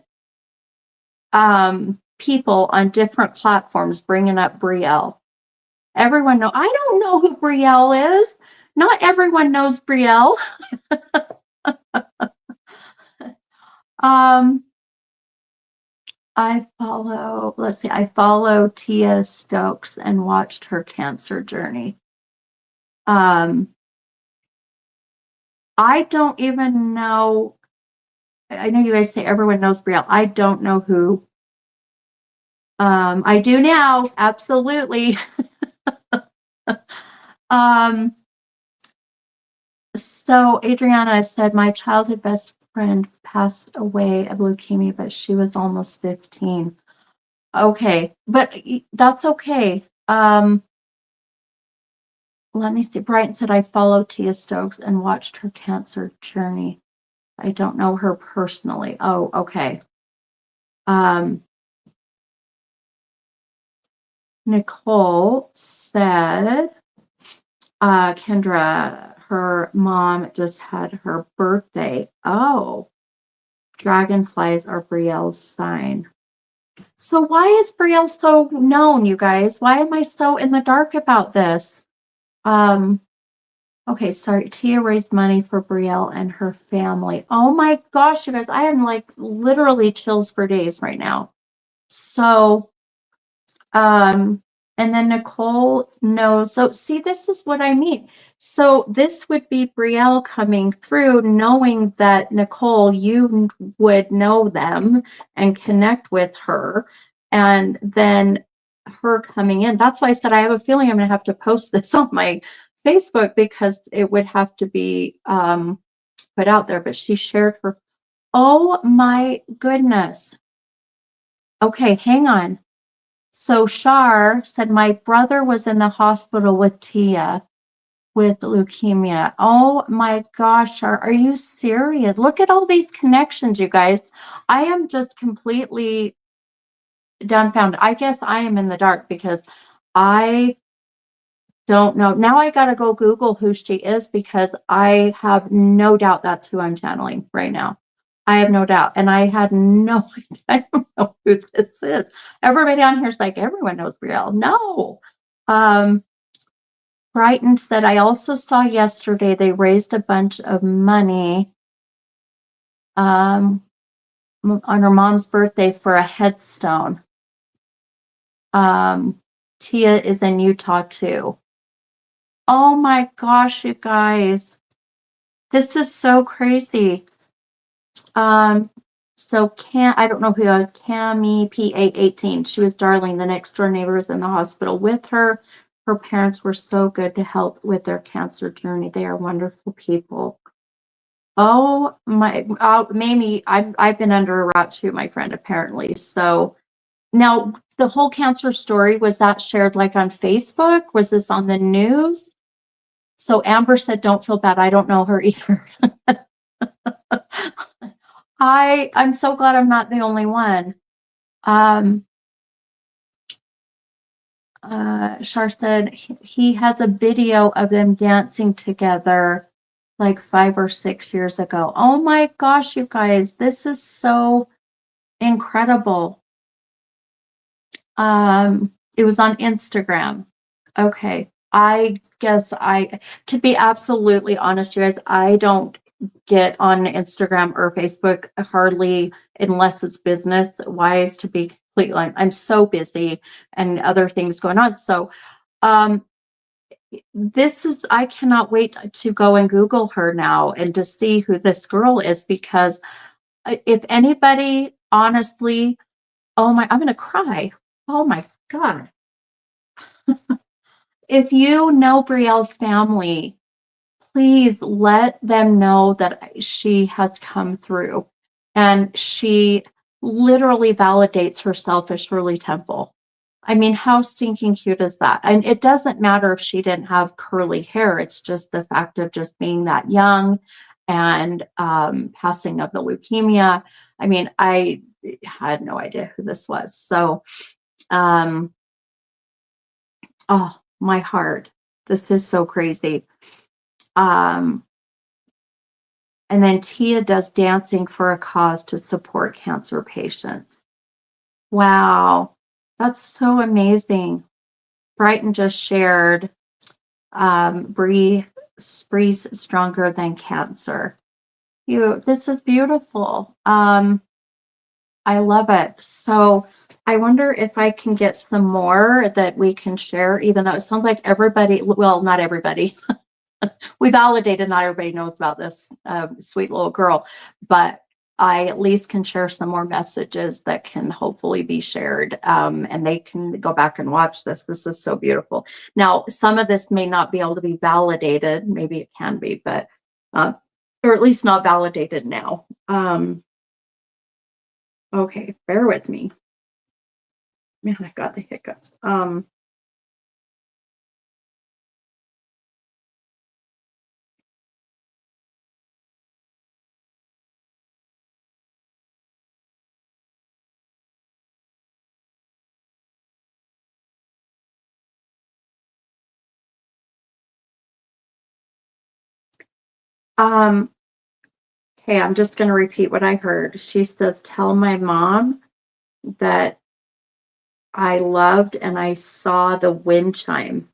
S1: people on different platforms bringing up Brielle. Everyone know. I don't know who Brielle is. Not everyone knows Brielle. I follow Tia Stokes and watched her cancer journey. I don't even know. I know you guys say everyone knows Brielle. I don't know who. I do now. Absolutely. So Adriana said, my childhood best friend passed away of leukemia, but she was almost 15. Okay, but that's okay. Let me see. Brighton said, I followed Tia Stokes and watched her cancer journey. I don't know her personally. Oh, okay. Nicole said, Kendra, her mom just had her birthday. Oh, dragonflies are Brielle's sign. So why is Brielle so known, you guys? Why am I so in the dark about this? Okay, sorry. Tia raised money for Brielle and her family. Oh my gosh, you guys, I am like literally chills for days right now. So, and then Nicole knows. So see, this is what I mean. So this would be Brielle coming through, knowing that Nicole, you would know them and connect with her. And then her coming in. That's why I said I have a feeling I'm going to have to post this on my Facebook because it would have to be put out there. But she shared her. Oh my goodness. Okay, hang on. So Shar said, my brother was in the hospital with Tia with leukemia. Oh my gosh, Shar, are you serious? Look at all these connections, you guys. I am just completely dumbfounded. I guess I am in the dark because I don't know. Now I got to go Google who she is because I have no doubt that's who I'm channeling right now. I have no doubt. And I had no idea. I don't know who this is. Everybody on here is like, everyone knows Brielle. No. Brighton said, I also saw yesterday they raised a bunch of money on her mom's birthday for a headstone. Tia is in Utah too. Oh my gosh, you guys. This is so crazy. So I don't know who, Cami PA18. She was darling. The next door neighbor was in the hospital with her. Her parents were so good to help with their cancer journey. They are wonderful people. Oh my, Mamie, I've been under a rock too, my friend, apparently. So now the whole cancer story, was that shared like on Facebook? Was this on the news? So Amber said, don't feel bad. I don't know her either. I'm so glad I'm not the only one. Shar said he has a video of them dancing together like 5 or 6 years ago. Oh my gosh, you guys, this is so incredible. It was on Instagram. Okay. I guess to be absolutely honest, you guys, I don't get on Instagram or Facebook hardly unless it's business wise, to be completely honest. I'm so busy and other things going on. So I cannot wait to go and Google her now and to see who this girl is, because if anybody, honestly, I'm going to cry. Oh my God. If you know Brielle's family, please let them know that she has come through, and she literally validates herself as Shirley Temple. I mean, how stinking cute is that? And it doesn't matter if she didn't have curly hair. It's just the fact of just being that young and passing of the leukemia. I mean, I had no idea who this was. So, oh, my heart. This is so crazy. And then Tia does dancing for a cause to support cancer patients. Wow, that's so amazing. Brighton just shared Bree's stronger than cancer. This is beautiful. I love it. So I wonder if I can get some more that we can share, even though it sounds like everybody, well, not everybody. We validated not everybody knows about this sweet little girl, but I at least can share some more messages that can hopefully be shared, and they can go back and watch this. This is so beautiful. Now, some of this may not be able to be validated. Maybe it can be, but or at least not validated now. Okay, bear with me. Man, I got the hiccups. Okay, I'm just going to repeat what I heard. She says, tell my mom that I loved and I saw the wind chime,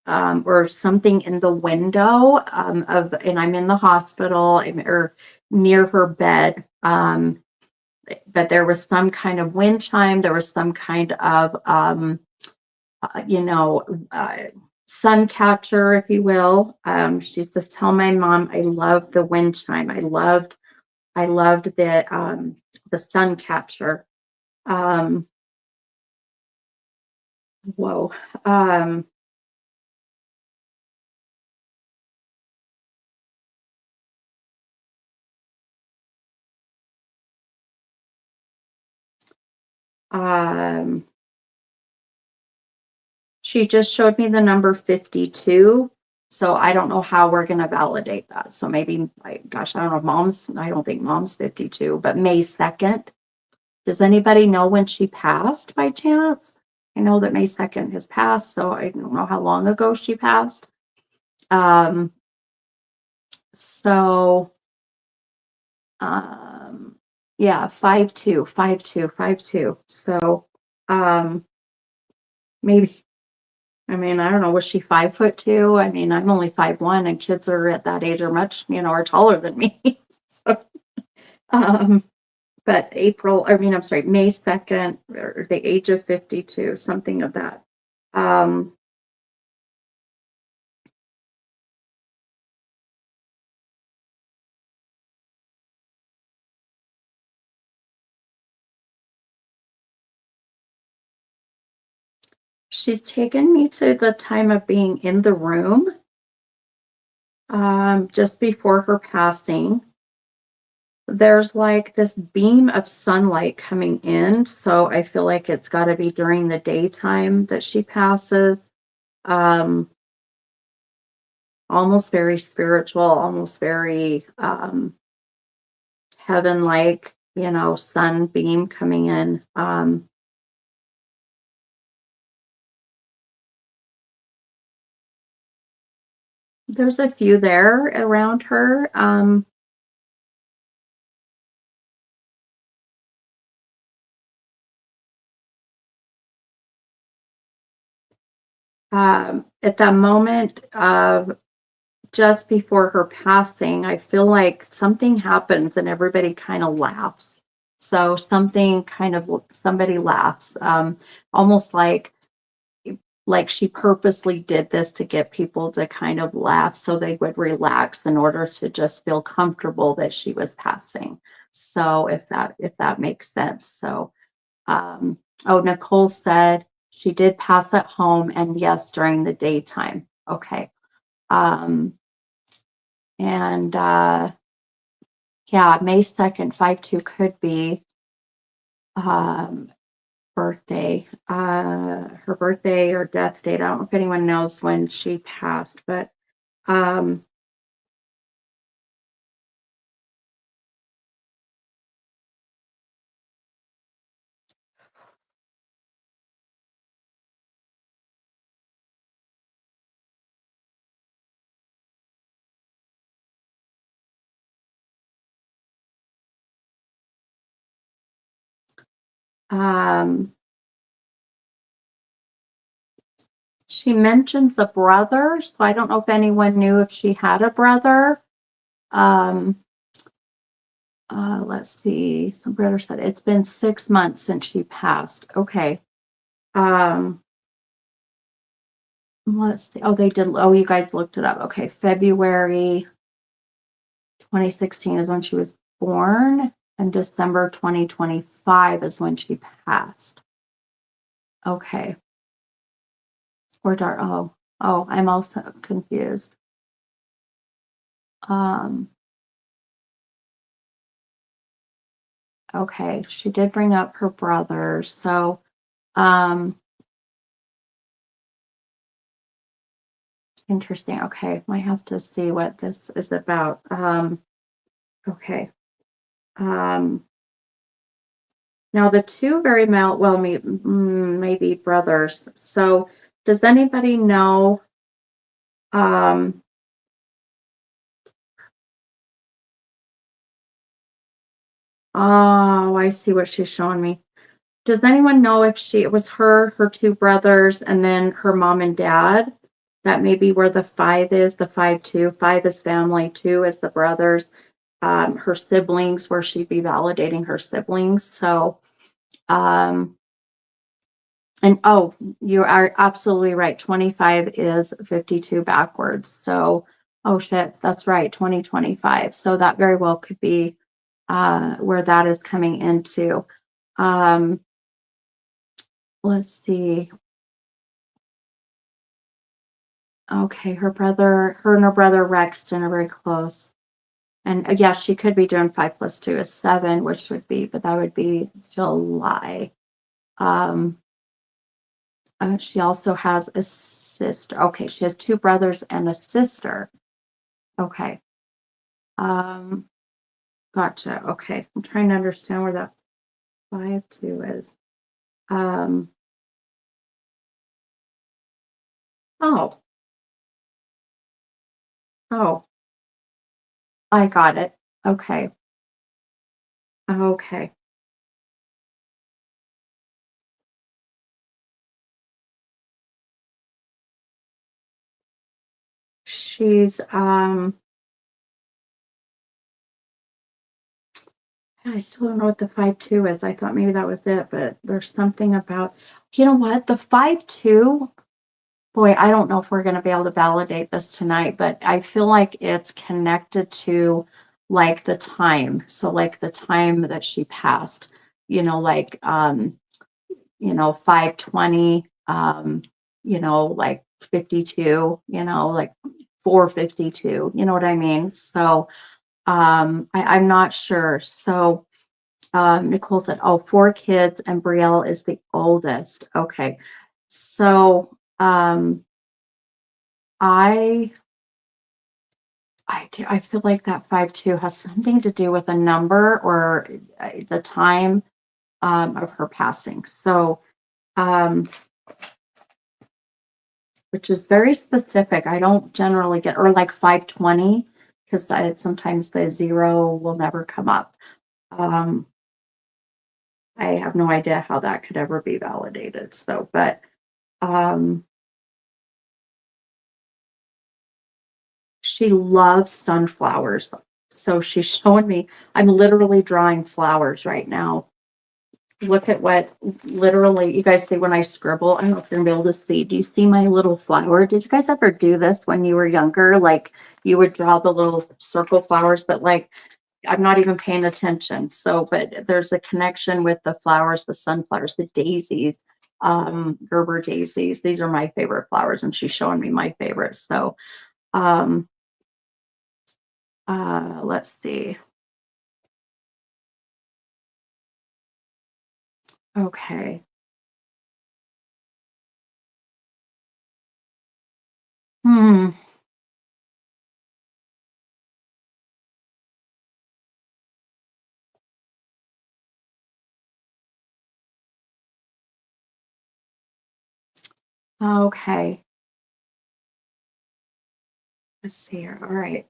S1: or something in the window, and I'm in the hospital, or near her bed. But there was some kind of wind chime. There was some kind of, sun catcher, if you will. She's just tell my mom, I love the wind chime. I loved the sun catcher. Whoa. She just showed me the number 52. So I don't know how we're going to validate that. So maybe, gosh, I don't know. I don't think mom's 52, but May 2nd. Does anybody know when she passed by chance? I know that May 2nd has passed, so I don't know how long ago she passed. Yeah, 5'2". So, maybe, I mean, I don't know, was she 5'2"? I mean, I'm only 5'1", and kids are at that age are much, are taller than me. So, but May 2nd, or the age of 52, something of that. She's taken me to the time of being in the room, just before her passing. There's like this beam of sunlight coming in, so I feel like it's got to be during the daytime that she passes. Almost very spiritual, almost very heaven-like, sunbeam coming in. There's a few there around her. At the moment of just before her passing, I feel like something happens and everybody kind of laughs. So somebody laughs, almost like like she purposely did this to get people to kind of laugh so they would relax in order to just feel comfortable that she was passing. So if that makes sense. So oh, Nicole said she did pass at home and yes, during the daytime. Okay. And yeah, May 2nd, 5/2 could be birthday, her birthday or death date. I don't know if anyone knows when she passed, but um um she mentions a brother, so I don't know if anyone knew if she had a brother. Um let's see. Some brother said it's been 6 months since she passed. Okay. Um let's see. Oh, they did. Oh, you guys looked it up. Okay. February 2016 is when she was born, and December 2025 is when she passed. Okay. Or dark. Oh, I'm also confused. Um, okay. She did bring up her brother. So, um, interesting. Okay. Might have to see what this is about. Okay. Um, Now the two very male, well, maybe brothers. So does anybody know, um, oh, I see what she's showing me. Does anyone know if it was her two brothers, and then her mom and dad? That may be where the 5 is, the 5/2. 5 is family, 2 is the brothers. Her siblings, where she'd be validating her siblings. So, um, and oh, you are absolutely right. 25 is 52 backwards. So, oh shit, that's right, 2025. So that very well could be where that is coming into. Um, let's see. Okay, her and her brother Rexton are very close. And yeah, she could be doing 5 + 2 is 7, which would be, but that would be July. Um, she also has a sister. Okay, she has 2 brothers and a sister. Okay. Um, gotcha. Okay. I'm trying to understand where that 5/2 is. Um, oh, oh, I got it. Okay. Okay. She's I still don't know what the 5/2 is. I thought maybe that was it, but there's something about, you know what? The 5/2, boy, I don't know if we're going to be able to validate this tonight, but I feel like it's connected to like the time. So like the time that she passed, like 5:20, like 52, like 4:52, you know what I mean? So I'm not sure. So Nicole said, oh, 4 kids and Brielle is the oldest. Okay. So I I feel like that 5/2 has something to do with a number or the time of her passing. So um which is very specific. I don't generally get, or like 5:20, because sometimes the 0 will never come up. Um, I have no idea how that could ever be validated. So, but um, she loves sunflowers. So she's showing me, I'm literally drawing flowers right now. look at what literally you guys see when I scribble. I don't know if you're gonna be able to see. Do you see my little flower? Did you guys ever do this when you were younger? Like you would draw the little circle flowers, but like I'm not even paying attention. So, but there's a connection with the flowers, the sunflowers, the daisies, Gerber daisies. These are my favorite flowers, and she's showing me my favorites. So, um, let's see. Okay. Hmm. Okay. Let's see here. All right.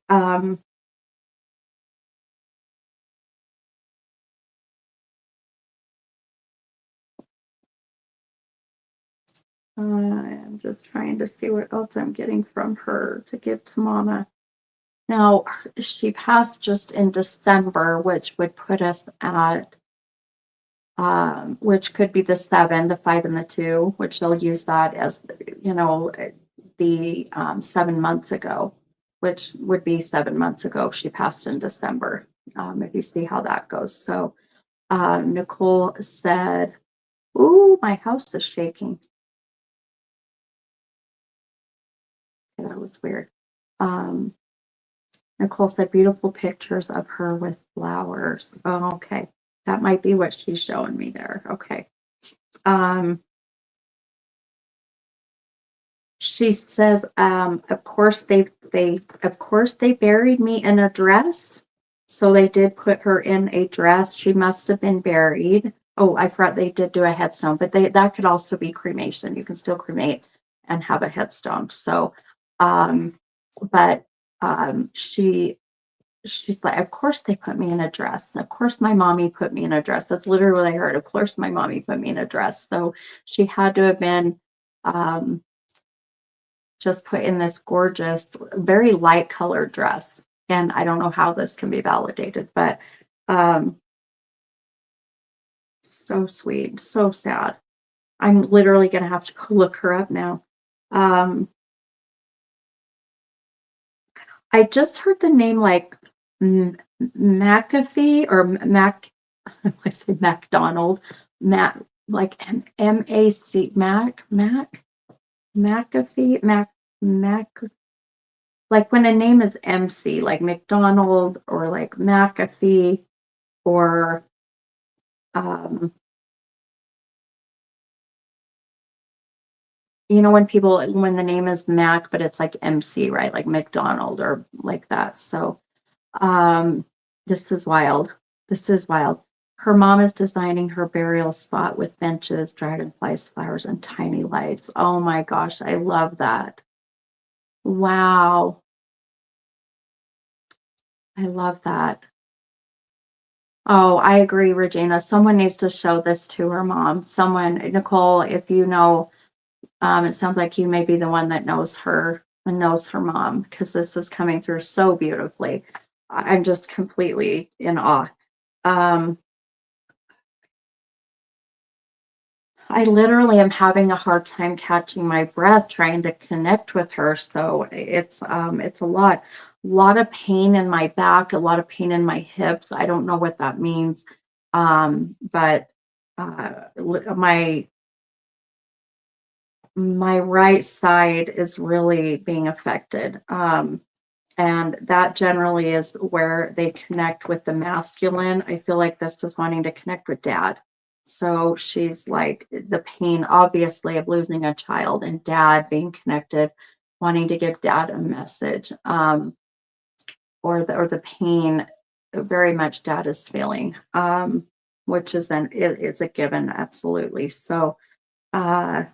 S1: I'm just trying to see what else I'm getting from her to give to Mama. Now, she passed just in December, which would put us at, which could be the 7, the 5 and the 2, which they'll use that as, you know, the 7 months ago, which would be 7 months ago. She passed in December, if you see how that goes. So, Nicole said, "Ooh, my house is shaking." That was weird. Um, Nicole said beautiful pictures of her with flowers. Oh, okay. That might be what she's showing me there. Okay. Um, she says, of course they buried me in a dress. So they did put her in a dress. She must have been buried. Oh, I forgot they did do a headstone, but that could also be cremation. You can still cremate and have a headstone. So, um, but she's like, of course they put me in a dress. Of course my mommy put me in a dress. That's literally what I heard. Of course my mommy put me in a dress. So she had to have been um, just put in this gorgeous, very light colored dress. And I don't know how this can be validated, but um, so sweet, so sad. I'm literally going to have to go look her up now. Um, I just heard the name like McAfee or I say McDonald, Mac, like MAC, McAfee, Mac, like when a name is MC, like McDonald or like McAfee or, um, when the name is Mac, but it's like MC, right? Like McDonald or like that. So, Um, this is wild. This is wild. Her mom is designing her burial spot with benches, dragonflies, flowers, and tiny lights. Oh my gosh, I love that. Wow. I love that. Oh, I agree, Regina. Someone needs to show this to her mom. Someone, Nicole, if you know, it sounds like you may be the one that knows her and knows her mom because this is coming through so beautifully. I'm just completely in awe. Um, I literally am having a hard time catching my breath trying to connect with her. So it's a lot of pain in my back, a lot of pain in my hips. I don't know what that means. But my right side is really being affected. And that generally is where they connect with the masculine. I feel like this is wanting to connect with dad. So she's like the pain, obviously, of losing a child and dad being connected, wanting to give dad a message, or the pain very much dad is feeling, which is it's a given, absolutely. So, uh,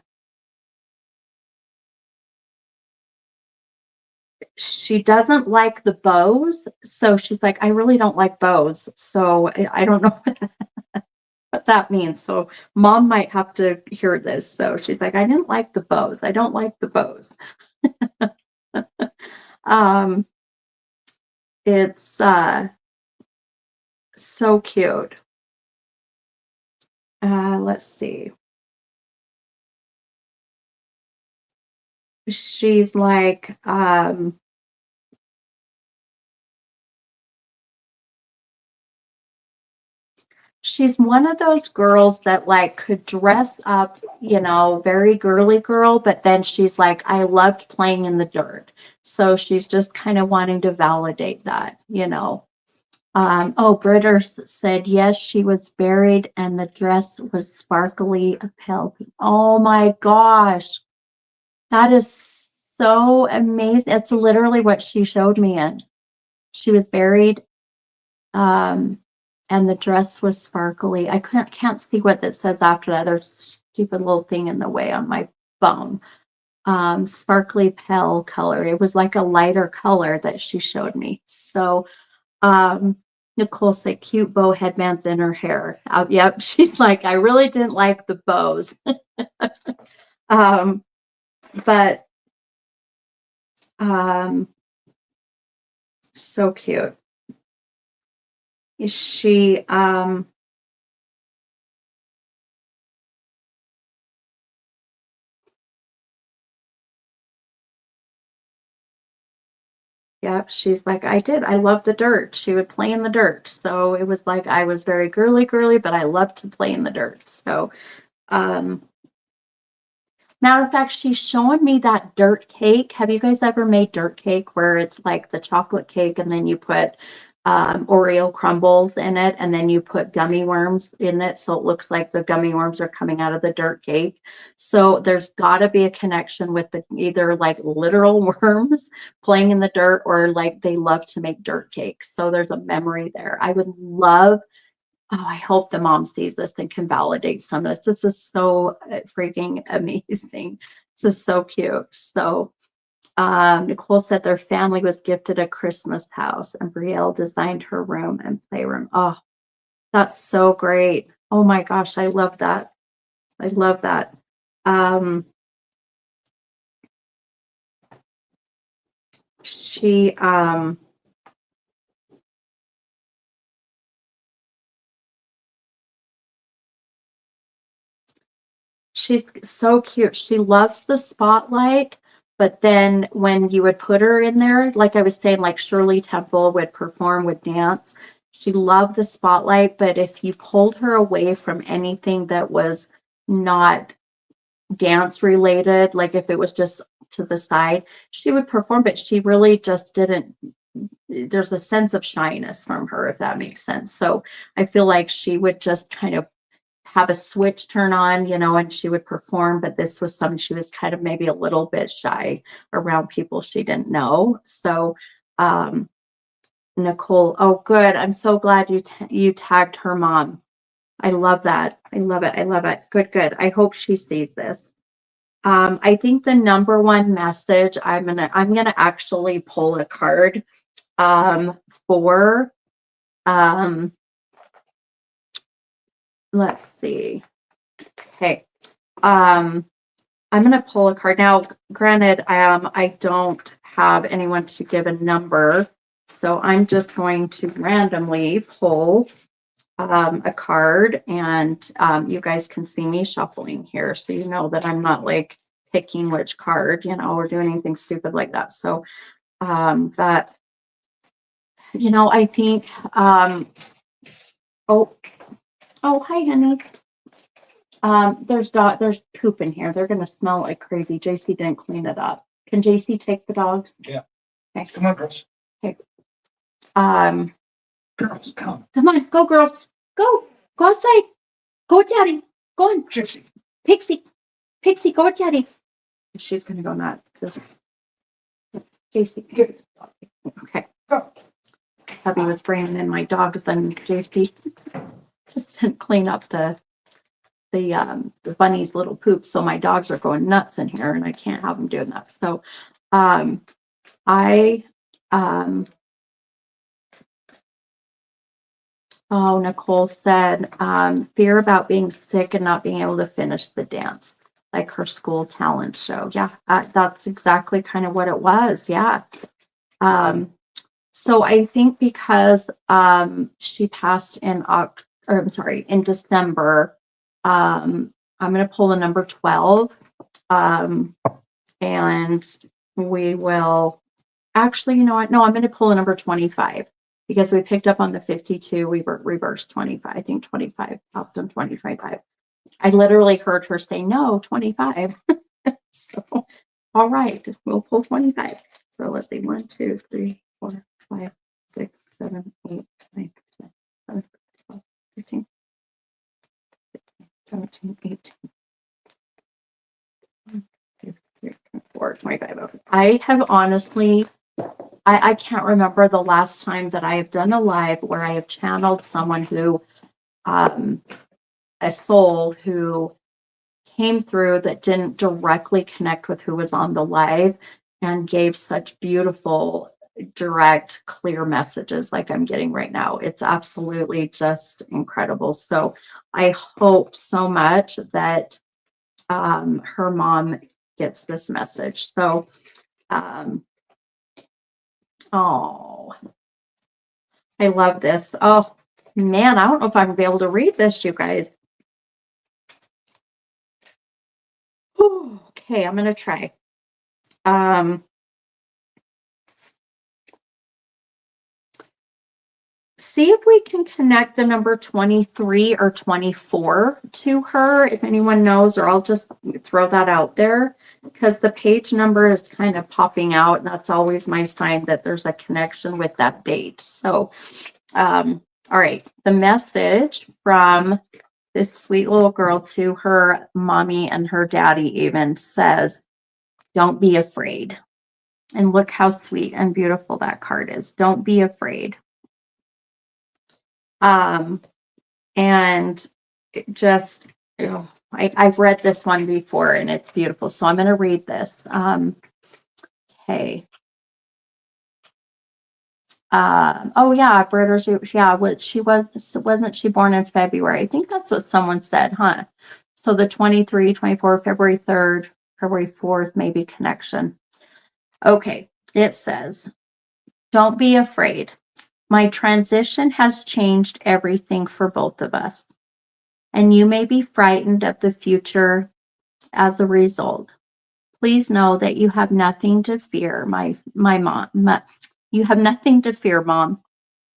S1: she doesn't like the bows. So she's like, I really don't like bows. So I don't know what that means. So mom might have to hear this. So she's like, I didn't like the bows. I don't like the bows. um, it's so cute. let's see. She's like, she's one of those girls that like could dress up, you know, very girly girl, but then she's like, I loved playing in the dirt. So she's just kind of wanting to validate that, you know. Oh, Britters said, yes, she was buried and the dress was sparkly pale. Oh my gosh. That is so amazing. It's literally what she showed me in. She was buried, and the dress was sparkly. I can't see what that says after that. There's a stupid little thing in the way on my phone. Sparkly pale color. It was like a lighter color that she showed me. So, Nicole said cute bow headbands in her hair. Yep. She's like, I really didn't like the bows. But so cute. She yep, she's like, I love the dirt. She would play in the dirt. So it was like I was very girly, but I loved to play in the dirt. So matter of fact, she's showing me that dirt cake. Have you guys ever made dirt cake where it's like the chocolate cake and then you put Oreo crumbles in it and then you put gummy worms in it so it looks like the gummy worms are coming out of the dirt cake? So there's got to be a connection with the either like literal worms playing in the dirt or like they love to make dirt cakes. So there's a memory there. I would love. Oh, I hope the mom sees this and can validate some of this. This is so freaking amazing. This is so cute. So Nicole said their family was gifted a Christmas house and Brielle designed her room and playroom. Oh, that's so great. Oh my gosh, I love that. I love that. She's so cute. She loves the spotlight, but then when you would put her in there, like I was saying, like Shirley Temple would perform, would dance. She loved the spotlight, but if you pulled her away from anything that was not dance related, like if it was just to the side, she would perform, but she really just didn't. There's a sense of shyness from her, if that makes sense. So I feel like she would just kind of have a switch turn on, you know, and she would perform, but this was something she was kind of maybe a little bit shy around people she didn't know. So Nicole, oh good. I'm so glad you tagged her mom. I love that. I love it. I love it. Good. I hope she sees this. I think the number one message I'm gonna actually pull a card for let's see. Okay. I'm going to pull a card. Now, granted, I don't have anyone to give a number, so I'm just going to randomly pull a card, and you guys can see me shuffling here, so you know that I'm not like picking which card, you know, or doing anything stupid like that. So, but, you know, I think, oh, hi, honey. There's poop in here. They're gonna smell like crazy. JC didn't clean it up. Can JC take the dogs?
S2: Yeah.
S1: Okay.
S2: Come on, girls.
S1: Okay.
S2: Girls, come.
S1: Come on, go girls. Go outside. Go with daddy. Go on.
S2: Gypsy.
S1: Pixie, go with daddy. She's gonna go nuts. JC.
S2: Get it.
S1: Okay.
S2: Go.
S1: Hubby was bringing in my dogs, then JC just didn't clean up the bunny's little poops, so my dogs are going nuts in here and I can't have them doing that. So oh, Nicole said fear about being sick and not being able to finish the dance, like her school talent show. Yeah, that's exactly kind of what it was. Yeah. So I think because she passed in December, I'm going to pull the number 12. And we will actually, you know what? No, I'm going to pull the number 25 because we picked up on the 52. We were reversed 25. I think 25, Austin 2025. I literally heard her say, no, 25. So, all right, we'll pull 25. So let's see, 1, 2, 3, 4, 5, 6, 7, 8, 9, 10, 11, 12, 13, 17, 18, 1, 2, 3, 4, 25. Okay. I have honestly, I can't remember the last time that I have done a live where I have channeled someone who, a soul who came through that didn't directly connect with who was on the live and gave such beautiful, direct, clear messages like I'm getting right now. It's absolutely just incredible. So I hope so much that her mom gets this message. So, oh, I love this. Oh, man, I don't know if I'm going to be able to read this, you guys. Okay, I'm going to try. See if we can connect the number 23 or 24 to her, if anyone knows, or I'll just throw that out there because the page number is kind of popping out. And that's always my sign that there's a connection with that date. So, all right, the message from this sweet little girl to her mommy and her daddy even says, don't be afraid. And look how sweet and beautiful that card is. Don't be afraid. And it just, I've read this one before and it's beautiful. So I'm going to read this. Okay. Oh yeah, British. Yeah, wasn't she born in February? I think that's what someone said, huh? So the 23, 24, February 3rd, February 4th, maybe connection. Okay. It says, don't be afraid. My transition has changed everything for both of us, and you may be frightened of the future as a result. Please know that you have nothing to fear, my mom. You have nothing to fear, Mom.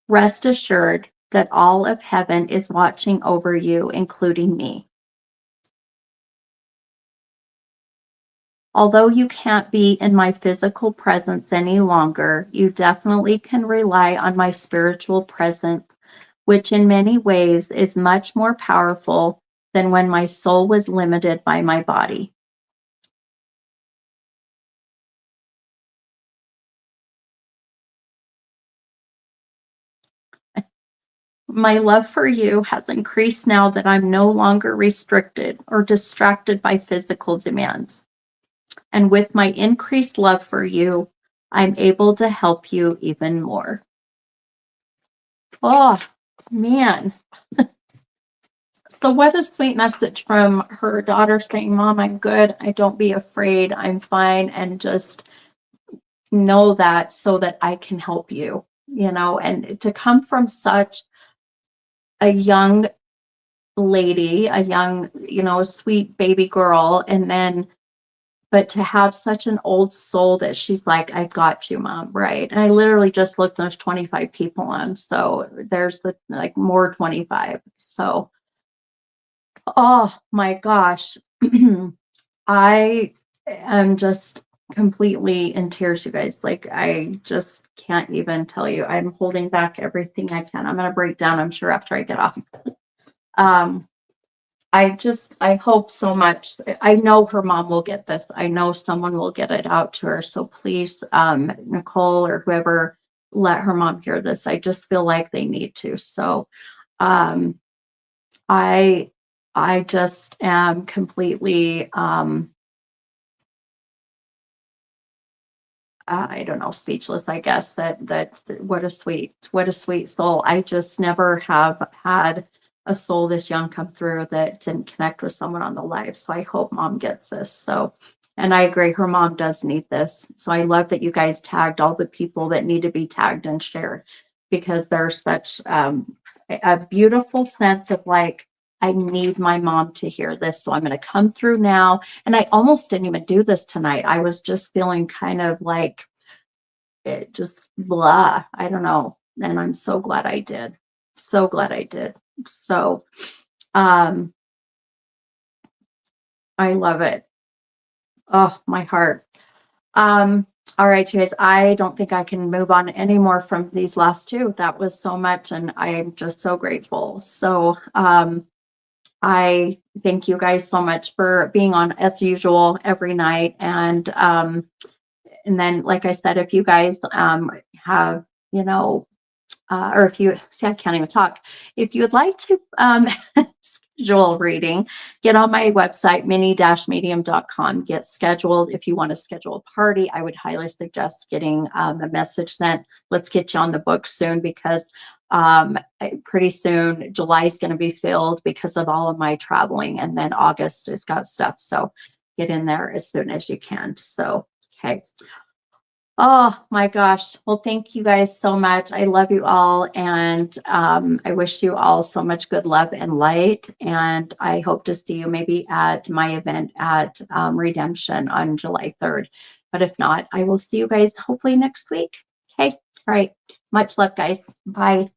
S1: Rest assured that all of heaven is watching over you, including me. Although you can't be in my physical presence any longer, you definitely can rely on my spiritual presence, which in many ways is much more powerful than when my soul was limited by my body. My love for you has increased now that I'm no longer restricted or distracted by physical demands. And with my increased love for you, I'm able to help you even more. Oh, man. So what a sweet message from her daughter saying, Mom, I'm good. Don't be afraid. I'm fine. And just know that so that I can help you, and to come from such a young lady, a young, sweet baby girl, and then but to have such an old soul that she's like, I've got you, Mom, right? And I literally just looked, there's 25 people on, so there's more 25. So, oh my gosh, I am just completely in tears, you guys. I just can't even tell you. I'm holding back everything I can. I'm gonna break down, I'm sure, after I get off. I hope so much. I know her mom will get this. I know someone will get it out to her. So please, Nicole or whoever, let her mom hear this. I just feel like they need to. So, I just am completely, I don't know, speechless, I guess, that what a sweet soul. I just never have had a soul this young come through that didn't connect with someone on the live. So I hope Mom gets this. So, and I agree, her mom does need this. So I love that you guys tagged all the people that need to be tagged and shared, because there's such a beautiful sense of I need my mom to hear this. So I'm going to come through now. And I almost didn't even do this tonight. I was just feeling kind of like it just blah. I don't know. And I'm so glad I did. So glad I did. So I love it. Oh, my heart. All right, you guys, I don't think I can move on anymore from these last two. That was so much, and I'm just so grateful. So I thank you guys so much for being on as usual every night. And then, like I said, if you guys have, you know, or if you see, I can't even talk. If you would like to schedule reading, get on my website, mini-medium.com, get scheduled. If you want to schedule a party, I would highly suggest getting the message sent. Let's get you on the book soon, because pretty soon July is going to be filled because of all of my traveling, and then August has got stuff. So get in there as soon as you can. So, okay. Oh my gosh. Well, thank you guys so much. I love you all. And I wish you all so much good love and light. And I hope to see you maybe at my event at Redemption on July 3rd. But if not, I will see you guys hopefully next week. Okay. All right. Much love, guys. Bye.